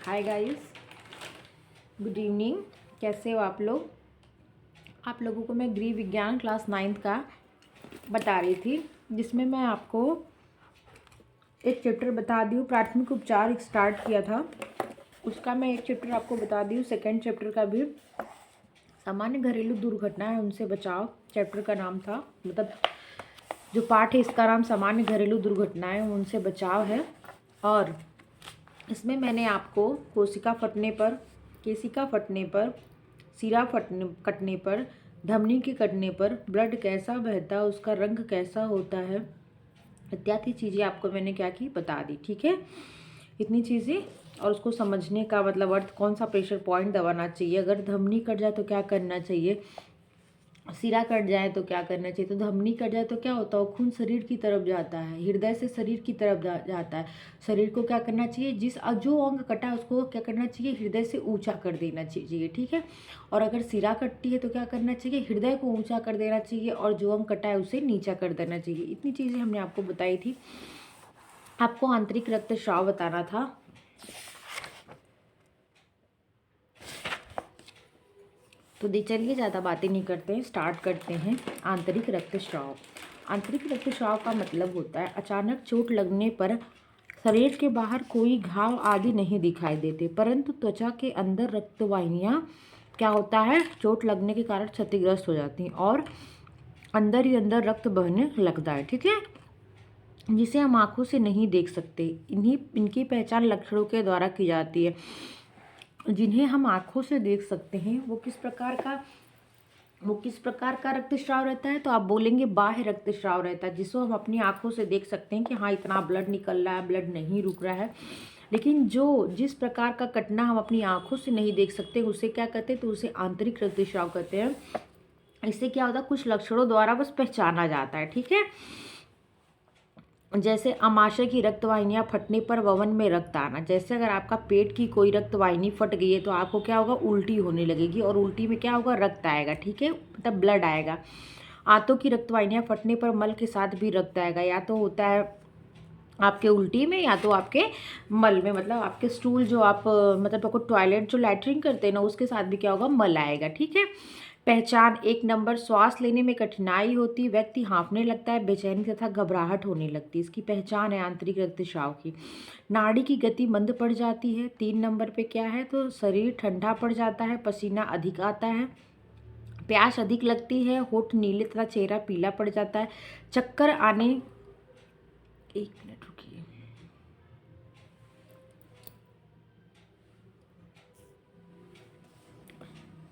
Hi guys, good evening. कैसे हो आप लोग? आप लोगों को मैं गृह विज्ञान क्लास 9th का बता रही थी, जिसमें मैं आपको एक चैप्टर बता दी हूँ। प्राथमिक उपचार स्टार्ट किया था, उसका मैं एक चैप्टर आपको बता दी हूँ। सेकेंड चैप्टर का भी सामान्य घरेलू दुर्घटनाएं उनसे बचाव चैप्टर का नाम था। मतलब जो पाठ है इसका नाम सामान्य घरेलू दुर्घटनाएं उनसे बचाव है। और इसमें मैंने आपको केसिका फटने पर, सिरा कटने पर, धमनी के कटने पर ब्लड कैसा बहता है, उसका रंग कैसा होता है, इत्यादि चीज़ें आपको मैंने क्या की बता दी। ठीक है, इतनी चीज़ें। और उसको समझने का मतलब अर्थ, कौन सा प्रेशर पॉइंट दबाना चाहिए, अगर धमनी कट जाए तो क्या करना चाहिए, सिरा कट जाए तो क्या करना चाहिए। तो धमनी कट जाए तो क्या होता है, खून शरीर की तरफ जाता है, हृदय से शरीर की तरफ जाता है। शरीर को क्या करना चाहिए, जो अंग कटा है उसको क्या करना चाहिए, हृदय से ऊंचा कर देना चाहिए। ठीक है। और अगर सिरा कटती है तो क्या करना चाहिए, हृदय को ऊंचा कर देना चाहिए, और जो अंग कटा है उसे नीचा कर देना चाहिए। इतनी चीज़ें हमने आपको बताई थी। आपको आंतरिक रक्तस्राव बताना था। तो चलिए ज़्यादा बातें नहीं करते हैं, स्टार्ट करते हैं। आंतरिक रक्तस्राव। आंतरिक रक्तस्राव का मतलब होता है अचानक चोट लगने पर शरीर के बाहर कोई घाव आदि नहीं दिखाई देते, परंतु त्वचा के अंदर रक्तवाहिनियाँ क्या होता है, चोट लगने के कारण क्षतिग्रस्त हो जाती हैं और अंदर ही अंदर रक्त बहने लगता है। ठीक है, जिसे हम आँखों से नहीं देख सकते। इनकी पहचान लक्षणों के द्वारा की जाती है। जिन्हें हम आँखों से देख सकते हैं वो किस प्रकार का रक्तस्राव रहता है, तो आप बोलेंगे बाह्य रक्तस्राव रहता है, जिसको हम अपनी आंखों से देख सकते हैं कि हाँ इतना ब्लड निकल रहा है, ब्लड नहीं रुक रहा है। लेकिन जिस प्रकार का कटना हम अपनी आंखों से नहीं देख सकते उसे क्या कहते हैं, तो उसे आंतरिक रक्तस्राव कहते हैं। इससे क्या होता है, कुछ लक्षणों द्वारा बस पहचाना जाता है। ठीक है, जैसे अमाशय की रक्तवाहिनियां फटने पर ववन में रक्त आना। जैसे अगर आपका पेट की कोई रक्तवाहिनी फट गई है तो आपको क्या होगा, उल्टी होने लगेगी, और उल्टी में क्या होगा, रक्त आएगा। ठीक है, मतलब ब्लड आएगा। आंतों की रक्तवाहिनियां फटने पर मल के साथ भी रक्त आएगा। या तो होता है आपके उल्टी में या तो आपके मल में, मतलब आपके स्टूल जो आप मतलब आपको टॉयलेट जो लैट्रिन करते हैं ना, उसके साथ भी क्या होगा, मल आएगा। ठीक है। पहचान 1 नंबर, श्वास लेने में कठिनाई होती, व्यक्ति हाँफने लगता है, बेचैनी तथा घबराहट होने लगती है। इसकी पहचान है आंतरिक रक्तस्राव की। नाड़ी की गति मंद पड़ जाती है। 3 नंबर पे क्या है, तो शरीर ठंडा पड़ जाता है, पसीना अधिक आता है, प्यास अधिक लगती है, होठ नीले तथा चेहरा पीला पड़ जाता है, चक्कर आने, 1 मिनट रुकिए,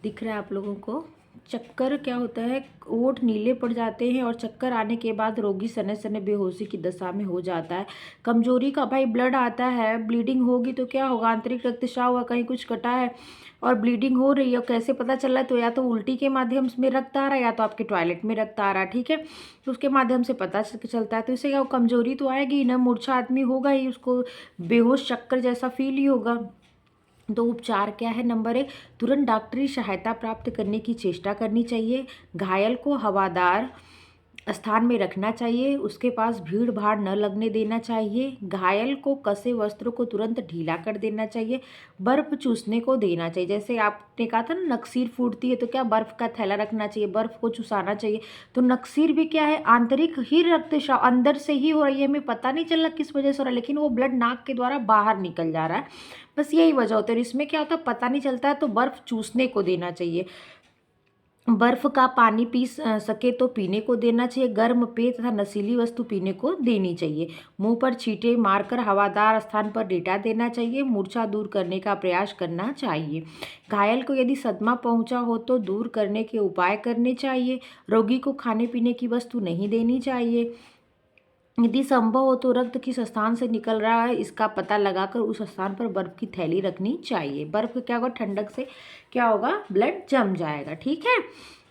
दिख रहा है आप लोगों को। चक्कर क्या होता है, होठ नीले पड़ जाते हैं और चक्कर आने के बाद रोगी सने सने बेहोशी की दशा में हो जाता है। कमजोरी का, भाई ब्लड आता है, ब्लीडिंग होगी तो क्या होगा, आंतरिक रक्तस्राव हुआ, कहीं कुछ कटा है और ब्लीडिंग हो रही है, कैसे पता चल रहा है, तो या तो उल्टी के माध्यम से रक्त आ रहा है या तो आपके टॉयलेट में रक्त आ रहा है। ठीक है, तो उसके माध्यम से पता चलता है। तो इससे क्या, कमजोरी तो आएगी ना, मूर्छा आदमी होगा ही, उसको बेहोश चक्कर जैसा फील ही होगा। तो उपचार क्या है, नंबर 1, तुरंत डॉक्टरी सहायता प्राप्त करने की चेष्टा करनी चाहिए। घायल को हवादार स्थान में रखना चाहिए, उसके पास भीड़ भाड़ न लगने देना चाहिए। घायल को कसे वस्त्रों को तुरंत ढीला कर देना चाहिए। बर्फ चूसने को देना चाहिए। जैसे आपने कहा था ना, नक्सीर फूटती है तो क्या, बर्फ का थैला रखना चाहिए, बर्फ को चुसाना चाहिए। तो नक्सीर भी क्या है, आंतरिक ही रक्तस्राव, अंदर से ही हो रही है, हमें पता नहीं चल रहा किस वजह से हो रहा है, लेकिन वो ब्लड नाक के द्वारा बाहर निकल जा रहा है, बस यही वजह होती है। इसमें क्या होता है, पता नहीं चलता है, तो बर्फ चूसने को देना चाहिए। बर्फ का पानी पी सके तो पीने को देना चाहिए। गर्म पेय तथा नशीली वस्तु पीने को देनी चाहिए। मुंह पर छींटे मारकर हवादार स्थान पर लेटा देना चाहिए। मूर्छा दूर करने का प्रयास करना चाहिए। घायल को यदि सदमा पहुंचा हो तो दूर करने के उपाय करने चाहिए। रोगी को खाने पीने की वस्तु नहीं देनी चाहिए। यदि संभव हो तो रक्त किस स्थान से निकल रहा है इसका पता लगाकर उस स्थान पर बर्फ की थैली रखनी चाहिए। बर्फ क्या होगा, ठंडक से क्या होगा, ब्लड जम जाएगा। ठीक है।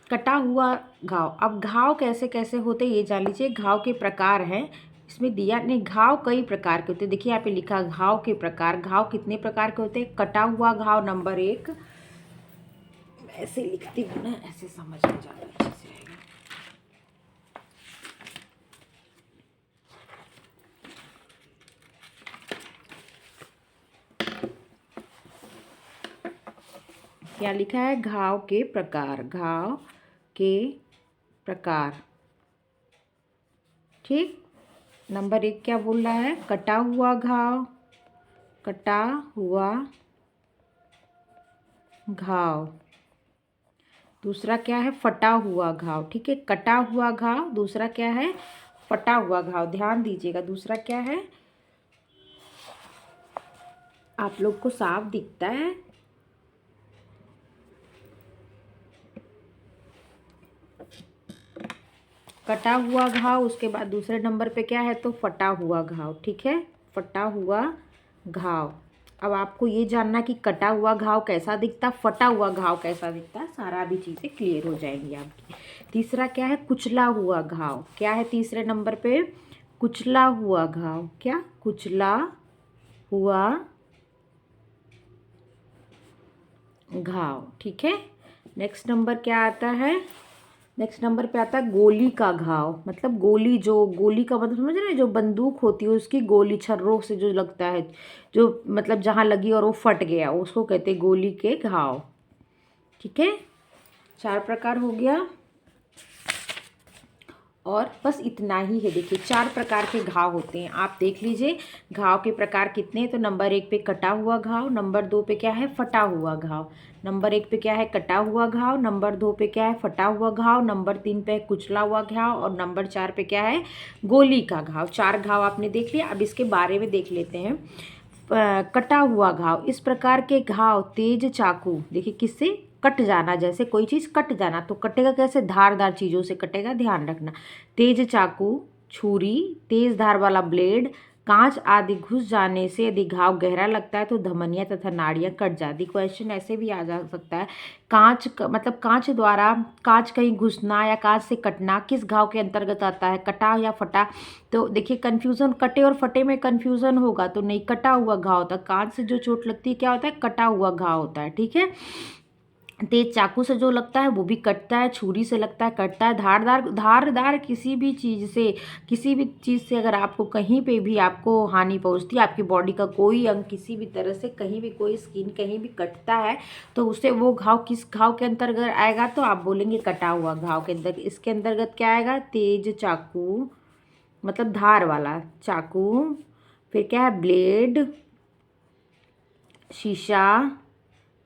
कटा हुआ घाव। अब घाव कैसे कैसे होते ये जान लीजिए। घाव के प्रकार हैं, इसमें दिया नहीं, घाव कई प्रकार के होते हैं। देखिए यहाँ पे लिखा घाव के प्रकार। घाव कितने प्रकार के होते हैं, कटा हुआ घाव नंबर 1, ऐसे लिखती हूँ ना, ऐसे समझ में ज़्यादा अच्छे से आएगा। क्या लिखा है? घाव के प्रकार, घाव के प्रकार। ठीक। नंबर 1 क्या बोल रहा है? कटा हुआ घाव, कटा हुआ घाव। दूसरा क्या है? फटा हुआ घाव। ठीक है, कटा हुआ घाव। दूसरा क्या है? फटा हुआ घाव। ध्यान दीजिएगा। दूसरा क्या है? आप लोग को साफ दिखता है? कटा हुआ घाव। उसके बाद दूसरे नंबर पे क्या है? तो फटा हुआ घाव। ठीक है, फटा हुआ घाव। अब आपको ये जानना कि कटा हुआ घाव कैसा दिखता, फटा हुआ घाव कैसा दिखता, सारा भी चीज़ें क्लियर हो जाएंगी आपकी। तीसरा क्या है? कुचला हुआ घाव। क्या है तीसरे नंबर पे? कुचला हुआ घाव। क्या? कुचला हुआ घाव। ठीक है। नेक्स्ट नंबर क्या आता है? नेक्स्ट नंबर पे आता है गोली का घाव। मतलब गोली, जो गोली का मतलब समझ रहे हैं, जो बंदूक होती है उसकी गोली, छर्रों से जो लगता है, जो मतलब जहाँ लगी और वो फट गया, उसको कहते हैं गोली के घाव। ठीक है, 4 प्रकार हो गया। और बस इतना ही है। देखिए 4 प्रकार के घाव होते हैं, आप देख लीजिए घाव के प्रकार कितने हैं। तो नंबर 1 पे कटा हुआ घाव, नंबर 2 पे क्या है? फटा हुआ घाव। नंबर 1 पे क्या है? कटा हुआ घाव। नंबर 2 पे क्या है? फटा हुआ घाव। नंबर 3 पे कुचला हुआ घाव। और नंबर 4 पे क्या है? गोली का घाव। 4 घाव आपने देख लिया। अब इसके बारे में देख लेते हैं। कटा हुआ घाव। इस प्रकार के घाव तेज चाकू, देखिए किससे? कट जाना, जैसे कोई चीज़ कट जाना, तो कटेगा कैसे? धारदार चीज़ों से कटेगा, ध्यान रखना। तेज चाकू, छुरी, तेज धार वाला ब्लेड, कांच आदि घुस जाने से यदि घाव गहरा लगता है तो धमनियाँ तथा नाड़ियाँ कट जाती। क्वेश्चन ऐसे भी आ जा सकता है, मतलब कांच द्वारा, कांच कहीं घुसना या कांच से कटना किस घाव के अंतर्गत आता है? कटा या फटा? तो देखिए कन्फ्यूज़न, कटे और फटे में कन्फ्यूज़न होगा तो नहीं, कटा हुआ घाव होता है। कांच से जो चोट लगती है क्या होता है? कटा हुआ घाव होता है। ठीक है, तेज चाकू से जो लगता है वो भी कटता है, छुरी से लगता है कटता है, धारदार किसी भी चीज़ से अगर आपको कहीं पे भी आपको हानि पहुंचती है, आपकी बॉडी का कोई अंग किसी भी तरह से कहीं भी, कोई स्किन कहीं भी कटता है, तो उसे वो घाव किस घाव के अंतर्गत आएगा? तो आप बोलेंगे कटा हुआ घाव के अंतर्गत। इसके अंतर्गत क्या आएगा? तेज चाकू, मतलब धार वाला चाकू। फिर क्या है? ब्लेड, शीशा,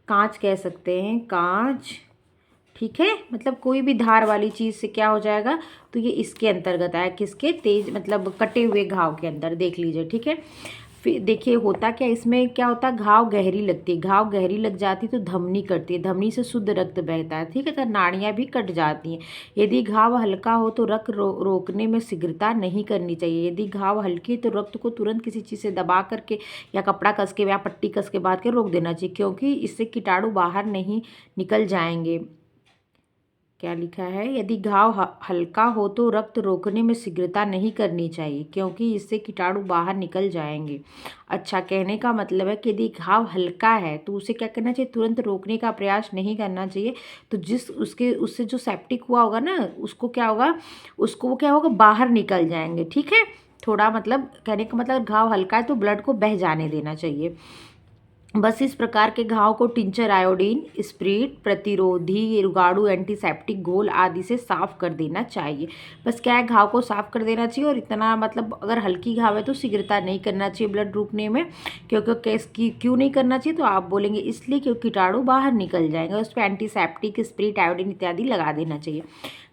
कांच कह सकते हैं, कांच। ठीक है, मतलब कोई भी धार वाली चीज़ से क्या हो जाएगा? तो ये इसके अंतर्गत आया, किसके? तेज, मतलब कटे हुए घाव के अंदर। देख लीजिए। ठीक है, फिर देखिए होता क्या, इसमें क्या होता है? घाव गहरी लगती है, घाव गहरी लग जाती है तो धमनी कटती है, धमनी से शुद्ध रक्त बहता है। ठीक है, तो नाड़ियाँ भी कट जाती हैं। यदि घाव हल्का हो तो रक्त रोकने में शीघ्रता नहीं करनी चाहिए। यदि घाव हल्की है तो रक्त को तुरंत किसी चीज़ से दबा करके या कपड़ा कस के या पट्टी कस के बांध के रोक देना चाहिए, क्योंकि इससे कीटाणु बाहर नहीं निकल जाएंगे। क्या लिखा है? यदि घाव हल्का हो तो रक्त रोकने में शीघ्रता नहीं करनी चाहिए, क्योंकि इससे कीटाणु बाहर निकल जाएंगे। अच्छा, कहने का मतलब है कि यदि घाव हल्का है तो उसे क्या करना चाहिए? तुरंत रोकने का प्रयास नहीं करना चाहिए। तो उससे जो सेप्टिक हुआ होगा ना, उसको क्या होगा? वो क्या होगा? बाहर निकल जाएंगे। ठीक है, थोड़ा मतलब कहने का मतलब घाव हल्का है तो ब्लड को बह जाने देना चाहिए। बस इस प्रकार के घाव को टिंचर, आयोडीन, स्प्रिट, प्रतिरोधी, रुगाड़ू, एंटीसेप्टिक घोल आदि से साफ कर देना चाहिए। बस क्या है? घाव को साफ कर देना चाहिए। और इतना मतलब अगर हल्की घाव है तो शीघ्रता नहीं करना चाहिए ब्लड रुकने में। क्योंकि क्यों नहीं करना चाहिए? तो आप बोलेंगे इसलिए क्योंकि कीटाणु बाहर निकल जाएंगे। उस पर एंटीसेप्टिक, स्प्रिट, आयोडीन इत्यादि लगा देना चाहिए।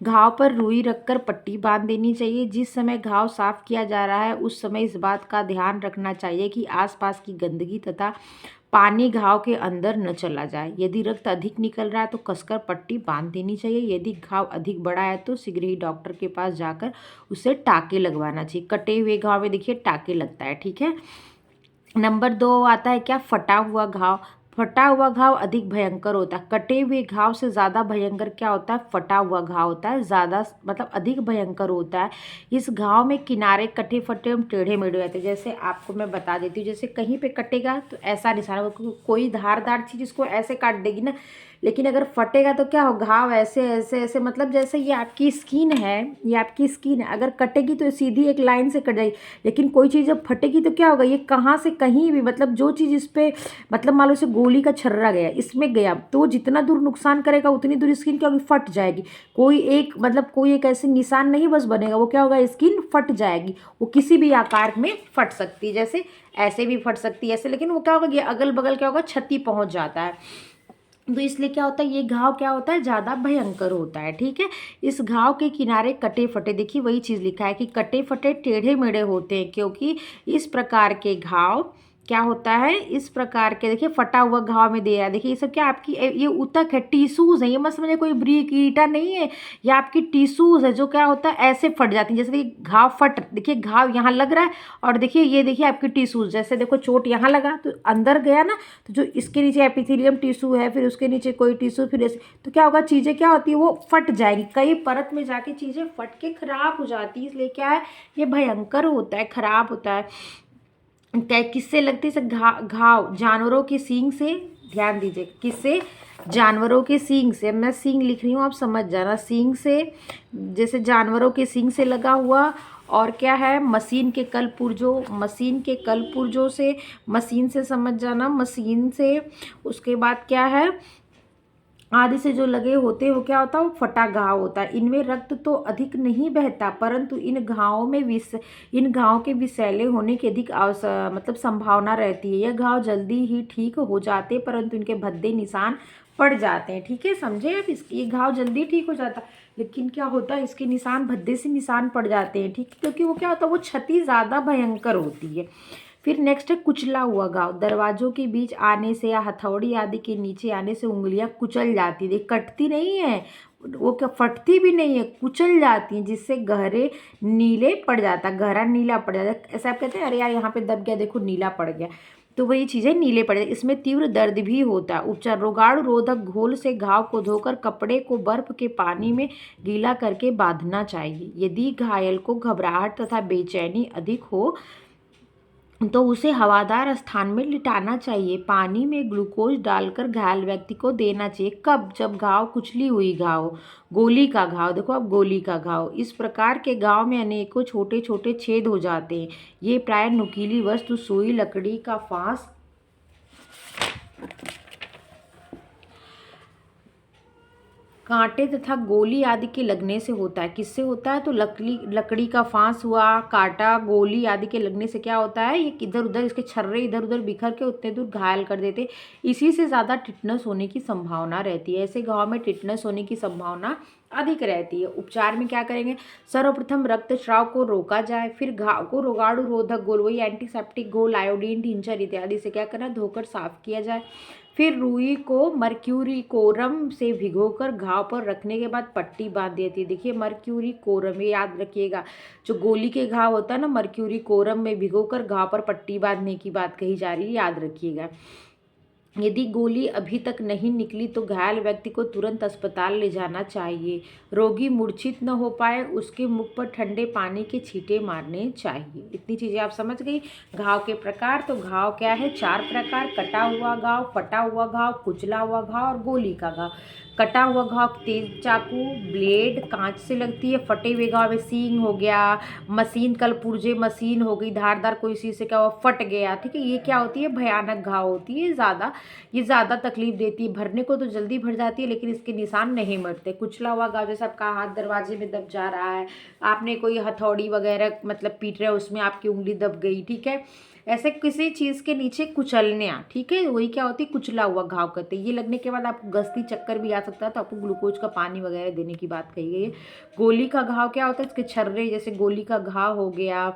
घाव पर रुई रखकर पट्टी बांध देनी चाहिए। जिस समय घाव साफ किया जा रहा है उस समय इस बात का ध्यान रखना चाहिए कि आसपास की गंदगी तथा पानी घाव के अंदर न चला जाए। यदि रक्त अधिक निकल रहा है तो कसकर पट्टी बांध देनी चाहिए। यदि घाव अधिक बड़ा है तो शीघ्र ही डॉक्टर के पास जाकर उसे टाँके लगवाना चाहिए। कटे हुए घाव में देखिए टाँके लगता है। ठीक है, नंबर 2 आता है क्या? फटा हुआ घाव। फटा हुआ घाव अधिक भयंकर होता है। कटे हुए घाव से ज़्यादा भयंकर क्या होता है? फटा हुआ घाव होता है, ज़्यादा मतलब अधिक भयंकर होता है। इस घाव में किनारे कटे फटे एवं टेढ़े मेढ़े रहते हैं। जैसे आपको मैं बता देती हूँ, जैसे कहीं पे कटेगा तो ऐसा निशान होगा, कोई धारदार चीज़ इसको ऐसे काट देगी ना, लेकिन अगर फटेगा तो क्या हो, घाव ऐसे ऐसे ऐसे, मतलब जैसे ये आपकी स्किन है, ये आपकी स्किन है, अगर कटेगी तो सीधी एक लाइन से कट जाएगी, लेकिन कोई चीज़ जब फटेगी तो क्या होगा, ये कहाँ से कहीं भी, मतलब जो चीज़ इस पर, मतलब मान लो इसे गोली का छर्रा गया, इसमें गया तो वो जितना दूर नुकसान करेगा उतनी दूर स्किन क्या होगी, फट जाएगी। कोई एक, मतलब कोई एक ऐसे निशान नहीं बस बनेगा, वो क्या होगा, स्किन फट जाएगी। वो किसी भी आकार में फट सकती है, जैसे ऐसे भी फट सकती है ऐसे, लेकिन वो क्या होगा, ये अगल बगल क्या होगा, क्षति पहुंच जाता है। तो इसलिए क्या होता है, ये घाव क्या होता है, ज़्यादा भयंकर होता है। ठीक है, इस घाव के किनारे कटे फटे, देखिए वही चीज़ लिखा है कि कटे फटे टेढ़े मेढ़े होते हैं, क्योंकि इस प्रकार के घाव क्या होता है, इस प्रकार के, देखिए फटा हुआ घाव में दे रहा है, देखिए ये सब क्या आपकी, ये ऊतक है, टिश्यूज है, ये मत समझिए कोई ब्रीक ईटा नहीं है, ये आपकी टिश्यूज है जो क्या होता है ऐसे फट जाती है। जैसे देखिए घाव फट, देखिए घाव यहाँ लग रहा है, और देखिए ये देखिए आपकी टिश्यूज, जैसे देखो चोट यहाँ लगा तो अंदर गया ना, तो जो इसके नीचे एपिथेलियम टिश्यू है, फिर उसके नीचे कोई टिश्यू, फिर ऐसे, तो क्या होगा, चीज़ें क्या होती है, वो फट जाएगी, कई परत में जाके चीज़ें फट के खराब हो जाती है। इसलिए क्या है, ये भयंकर होता है, खराब होता है। क्या किससे लगती है, घाव जानवरों के सींग से, ध्यान दीजिए, किससे, जानवरों के सींग से। मैं सींग लिख रही हूँ, आप समझ जाना, सींग से, जैसे जानवरों के सींग से लगा हुआ। और क्या है, मशीन के कल पुर्जों, मशीन के कल पुर्जों से, मशीन से समझ जाना, मशीन से। उसके बाद क्या है, आदि से जो लगे होते हैं, वो क्या होता है, वो फटा घाव होता है। इनमें रक्त तो अधिक नहीं बहता, परंतु इन घावों में इन घाव के विषैले होने की अधिक मतलब संभावना रहती है। यह घाव जल्दी ही ठीक हो जाते, परंतु इनके भद्दे निशान पड़ जाते हैं। ठीक है, समझे आप, ये घाव जल्दी ठीक हो जाता है, लेकिन क्या होता है, इसके निशान, भद्दे से निशान पड़ जाते हैं। ठीक है, क्योंकि वो क्या होता है, वो क्षति ज़्यादा भयंकर होती है। फिर नेक्स्ट है कुचला हुआ घाव, दरवाजों के बीच आने से या हथौड़ी आदि के नीचे आने से उंगलियां कुचल जाती है, कटती नहीं है, वो क्या फटती भी नहीं है, कुचल जाती हैं, जिससे गहरे नीले पड़ जाता, गहरा नीला पड़ जाता। ऐसा आप कहते हैं, अरे यार यहाँ पे दब गया, देखो नीला पड़ गया, तो वही चीज़ें नीले पड़ जाती। इसमें तीव्र दर्द भी होता है। उपचार, रोगाणु रोधक घोल से घाव को धोकर कपड़े को बर्फ के पानी में गीला करके बांधना चाहिए। यदि घायल को घबराहट तथा बेचैनी अधिक हो तो उसे हवादार स्थान में लिटाना चाहिए। पानी में ग्लूकोज डालकर घायल व्यक्ति को देना चाहिए। कब, जब घाव कुचली हुई घाव, गोली का घाव, देखो अब गोली का घाव, इस प्रकार के घाव में अनेकों छोटे छोटे छेद हो जाते हैं। ये प्राय नुकीली वस्तु, सुई, लकड़ी का फांस, कांटे तथा गोली आदि के लगने से होता है। किससे होता है, तो लकड़ी का फांस हुआ, कांटा, गोली आदि के लगने से क्या होता है, ये इधर उधर, इसके छर्रे इधर उधर बिखर के उतने दूर घायल कर देते। इसी से ज़्यादा टिटनस होने की संभावना रहती है। ऐसे घाव में टिटनस होने की संभावना अधिक रहती है। उपचार में क्या करेंगे, सर्वप्रथम रक्तस्राव को रोका जाए, फिर घाव को रोगाणु रोधक घोल, वही एंटीसेप्टिक घोल, आयोडीन, टिंचर इत्यादि से क्या करना, धोकर साफ किया जाए। फिर रुई को मर्क्यूरी कोरम से भिगोकर घाव पर रखने के बाद पट्टी बांध देती है। देखिए मर्क्यूरी कोरम, ये याद रखिएगा, जो गोली के घाव होता है ना, मर्क्यूरी कोरम में भिगोकर घाव पर पट्टी बांधने की बात कही जा रही है, याद रखिएगा। यदि गोली अभी तक नहीं निकली तो घायल व्यक्ति को तुरंत अस्पताल ले जाना चाहिए। रोगी मूर्छित न हो पाए उसके मुख पर ठंडे पानी के छींटे मारने चाहिए। इतनी चीज़ें आप समझ गई। घाव के प्रकार, तो घाव क्या है, 4 प्रकार, कटा हुआ घाव, फटा हुआ घाव, कुचला हुआ घाव और गोली का घाव। कटा हुआ घाव तेज चाकू, ब्लेड, कांच से लगती है। फटे हुए घाव में सींग हो गया, मशीन, कल पुर्जे, मशीन हो गई, धारदार कोई चीज़ से क्या हुआ, फट गया। ठीक है, ये क्या होती है, भयानक घाव होती है, ये ज़्यादा तकलीफ देती है। भरने को तो जल्दी भर जाती है, लेकिन इसके निशान नहीं मरते। कुचला हुआ घाव, जैसे आपका हाथ दरवाजे में दब जा रहा है, आपने कोई हथौड़ी वगैरह मतलब पीट रहे हो, उसमें आपकी उंगली दब गई। ठीक है, ऐसे किसी चीज़ के नीचे कुचलना। ठीक है, वही क्या होती है, कुचला हुआ घाव कहते हैं। ये लगने के बाद आपको गस्ती चक्कर भी आ सकता है, तो आपको ग्लूकोज का पानी वगैरह देने की बात कही गई है। गोली का घाव क्या होता है, इसके छर्रे, जैसे गोली का घाव हो गया,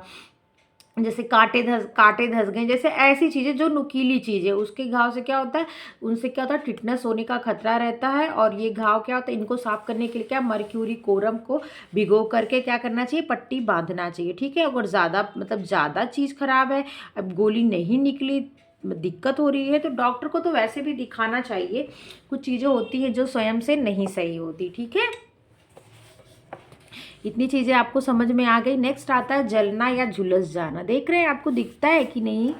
जैसे कांटे धस गए, जैसे ऐसी चीज़ें जो नुकीली चीज़ें, उसके घाव से क्या होता है, उनसे क्या होता है, टिटनस होने का खतरा रहता है। और ये घाव क्या होता है, इनको साफ करने के लिए क्या, मर्क्यूरी कोरम को भिगो करके क्या करना चाहिए, पट्टी बांधना चाहिए। ठीक है, अगर ज़्यादा चीज़ खराब है, अब गोली नहीं निकली, दिक्कत हो रही है, तो डॉक्टर को तो वैसे भी दिखाना चाहिए। कुछ चीज़ें होती है जो स्वयं से नहीं सही होती। ठीक है, इतनी चीज़ें आपको समझ में आ गई। नेक्स्ट आता है जलना या झुलस जाना। देख रहे हैं, आपको दिखता है कि नहीं,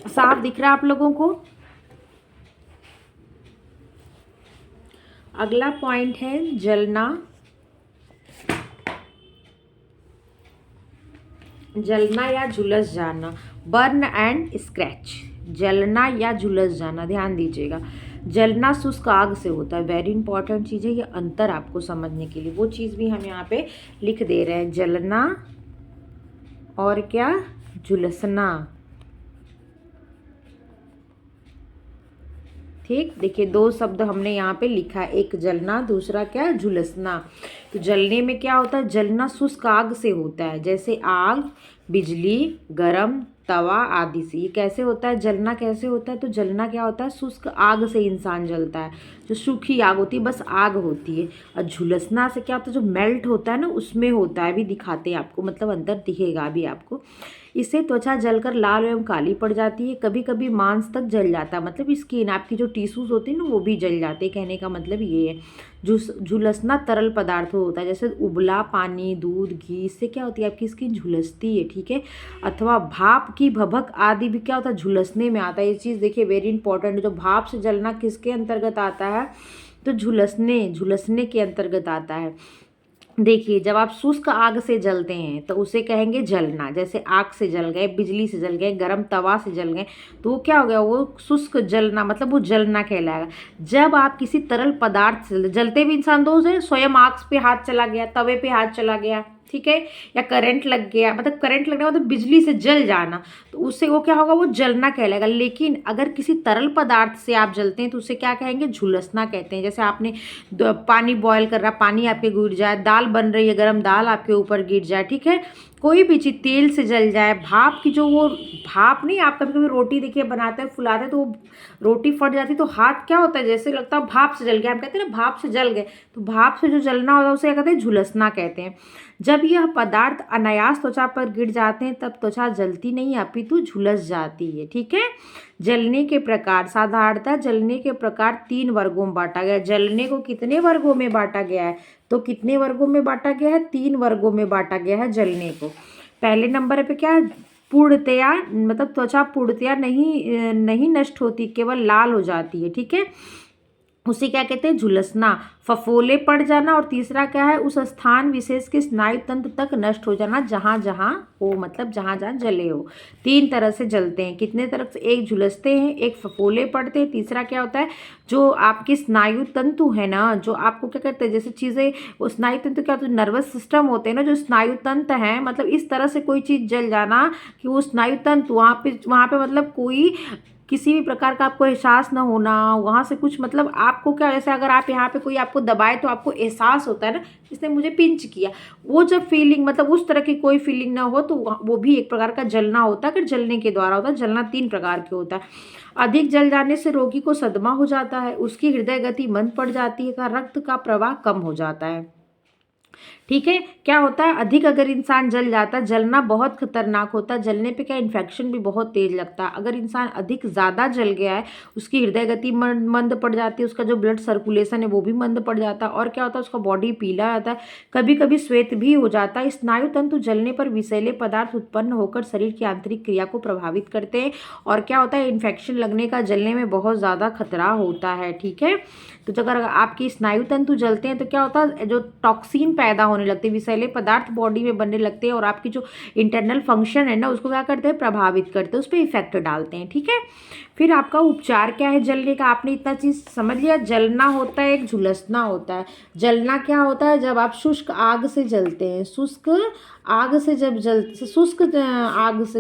साफ दिख रहा है आप लोगों को? अगला पॉइंट है जलना। जलना या झुलस जाना, बर्न एंड स्क्रैच। जलना या झुलस जाना, ध्यान दीजिएगा। जलना शुष्क आग से होता है, वेरी इंपॉर्टेंट चीज़ है ये, अंतर आपको समझने के लिए वो चीज़ भी हम यहाँ पे लिख दे रहे हैं। जलना और क्या, झुलसना। ठीक, देखिए दो शब्द हमने यहाँ पे लिखा है, एक जलना, दूसरा क्या, झुलसना। तो जलने में क्या होता है, जलना शुष्क आग से होता है, जैसे आग, बिजली, गरम तवा आदि से। ये कैसे होता है, जलना कैसे होता है, तो जलना क्या होता है, शुष्क आग से इंसान जलता है, जो सूखी आग होती है, बस आग होती है। और झुलसना से क्या होता है, जो मेल्ट होता है ना, उसमें होता है। अभी दिखाते हैं आपको, मतलब अंतर दिखेगा अभी आपको। इससे त्वचा जलकर लाल एवं काली पड़ जाती है, कभी कभी मांस तक जल जाता है, मतलब स्किन, आपकी जो टिश्यूज होते हैं ना वो भी जल जाते हैं, कहने का मतलब ये है। झुलसना तरल पदार्थ होता है, जैसे उबला पानी, दूध, घी, इससे क्या होती है, आपकी स्किन झुलसती है, ठीक है। अथवा भाप की भभक आदि भी क्या होता है, झुलसने में आता है। ये चीज़ देखिए वेरी इंपॉर्टेंट है, जो भाप से जलना किसके अंतर्गत आता है, तो झुलसने के अंतर्गत आता है। देखिए जब आप शुष्क आग से जलते हैं तो उसे कहेंगे जलना, जैसे आग से जल गए, बिजली से जल गए, गरम तवा से जल गए, तो वो क्या हो गया, वो शुष्क जलना, मतलब वो जलना कहलाएगा। जब आप किसी तरल पदार्थ से जलते भी इंसान दोष है, स्वयं आग पे हाथ चला गया, तवे पे हाथ चला गया, ठीक है, या करंट लग गया, मतलब करंट लगना मतलब बिजली से जल जाना, तो उससे वो क्या होगा, वो जलना कहलाएगा। लेकिन अगर किसी तरल पदार्थ से आप जलते हैं तो उसे क्या कहेंगे, झुलसना कहते हैं। जैसे आपने पानी बॉयल कर रहा, पानी आपके गिर जाए, दाल बन रही है, गरम दाल आपके ऊपर गिर जाए, ठीक है, कोई भी चीज़ तेल से जल जाए, भाप की जो वो भाप नहीं, आप कभी कभी रोटी देखिए बनाते हैं, फुलाते हैं, तो वो रोटी फट जाती है तो हाथ क्या होता है, जैसे लगता है भाप से जल गया, हम कहते हैं ना भाप से जल गए, तो भाप से जो जलना होता है उसे क्या कहते हैं, झुलसना कहते हैं। जब यह पदार्थ अनायास त्वचा पर गिर जाते हैं तब त्वचा जलती नहीं अपितु झुलस जाती है, ठीक है। जलने के प्रकार, साधारणतः जलने के प्रकार 3 वर्गों में बांटा गया है। जलने को कितने वर्गों में बांटा गया है, तो कितने वर्गों में बांटा गया है, 3 वर्गों में बांटा गया है जलने को। पहले नंबर पे क्या है, पूर्णतया, मतलब त्वचा पूर्णतया नहीं नष्ट होती, केवल लाल हो जाती है, ठीक है, उसे क्या कहते हैं, झुलसना। फफोले पड़ जाना, और तीसरा क्या है, उस स्थान विशेष के स्नायु तंत्र तक नष्ट हो जाना जहाँ जहाँ हो, मतलब जहाँ जहाँ जले हो। 3 तरह से जलते हैं, कितने तरह से, एक झुलसते हैं, एक फफोले पड़ते हैं, तीसरा क्या होता है, जो आपके स्नायु तंतु है ना, जो आपको क्या कहते हैं, जैसे चीज़ें, वो स्नायु तंतु क्या होता है, नर्वस सिस्टम होते हैं ना, जो स्नायु तंत्र है, मतलब इस तरह से कोई चीज़ जल जाना कि वो स्नायु तंतु वहाँ पे मतलब कोई किसी भी प्रकार का आपको एहसास ना होना, वहाँ से कुछ, मतलब आपको क्या, जैसे अगर आप यहाँ पे कोई आपको दबाए तो आपको एहसास होता है ना, इसने मुझे पिंच किया, वो जब फीलिंग, मतलब उस तरह की कोई फीलिंग ना हो, तो वो भी एक प्रकार का जलना होता है, अगर जलने के द्वारा होता है। जलना 3 प्रकार के होता है। अधिक जल जाने से रोगी को सदमा हो जाता है, उसकी हृदय गति मंद पड़ जाती है, रक्त का प्रवाह कम हो जाता है, ठीक है। क्या होता है, अधिक अगर इंसान जल जाता है, जलना बहुत खतरनाक होता है, जलने पे क्या, इन्फेक्शन भी बहुत तेज लगता है। अगर इंसान अधिक ज़्यादा जल गया है, उसकी हृदय गति मंद पड़ जाती है, उसका जो ब्लड सर्कुलेशन है वो भी मंद पड़ जाता है, और क्या होता है, उसका बॉडी पीला जाता है, कभी कभी श्वेत भी हो जाता है। स्नायु तंतु जलने पर विषैले पदार्थ उत्पन्न होकर शरीर की आंतरिक क्रिया को प्रभावित करते हैं, और क्या होता है, इन्फेक्शन लगने का जलने में बहुत ज़्यादा खतरा होता है, ठीक है। तो अगर आपकी स्नायु तंतु जलते हैं तो क्या होता है, जो टॉक्सिन पैदा होने लगते हैं, विषैले पदार्थ बॉडी में बनने लगते हैं, और आपकी जो इंटरनल फंक्शन है ना उसको क्या करते हैं, प्रभावित करते हैं, उस पर इफेक्ट डालते हैं, ठीक है। फिर आपका उपचार क्या है जलने का, आपने इतना चीज़ समझ लिया। जलना होता है, एक झुलसना होता है। जलना क्या होता है, जब आप शुष्क आग से जलते हैं, शुष्क आग से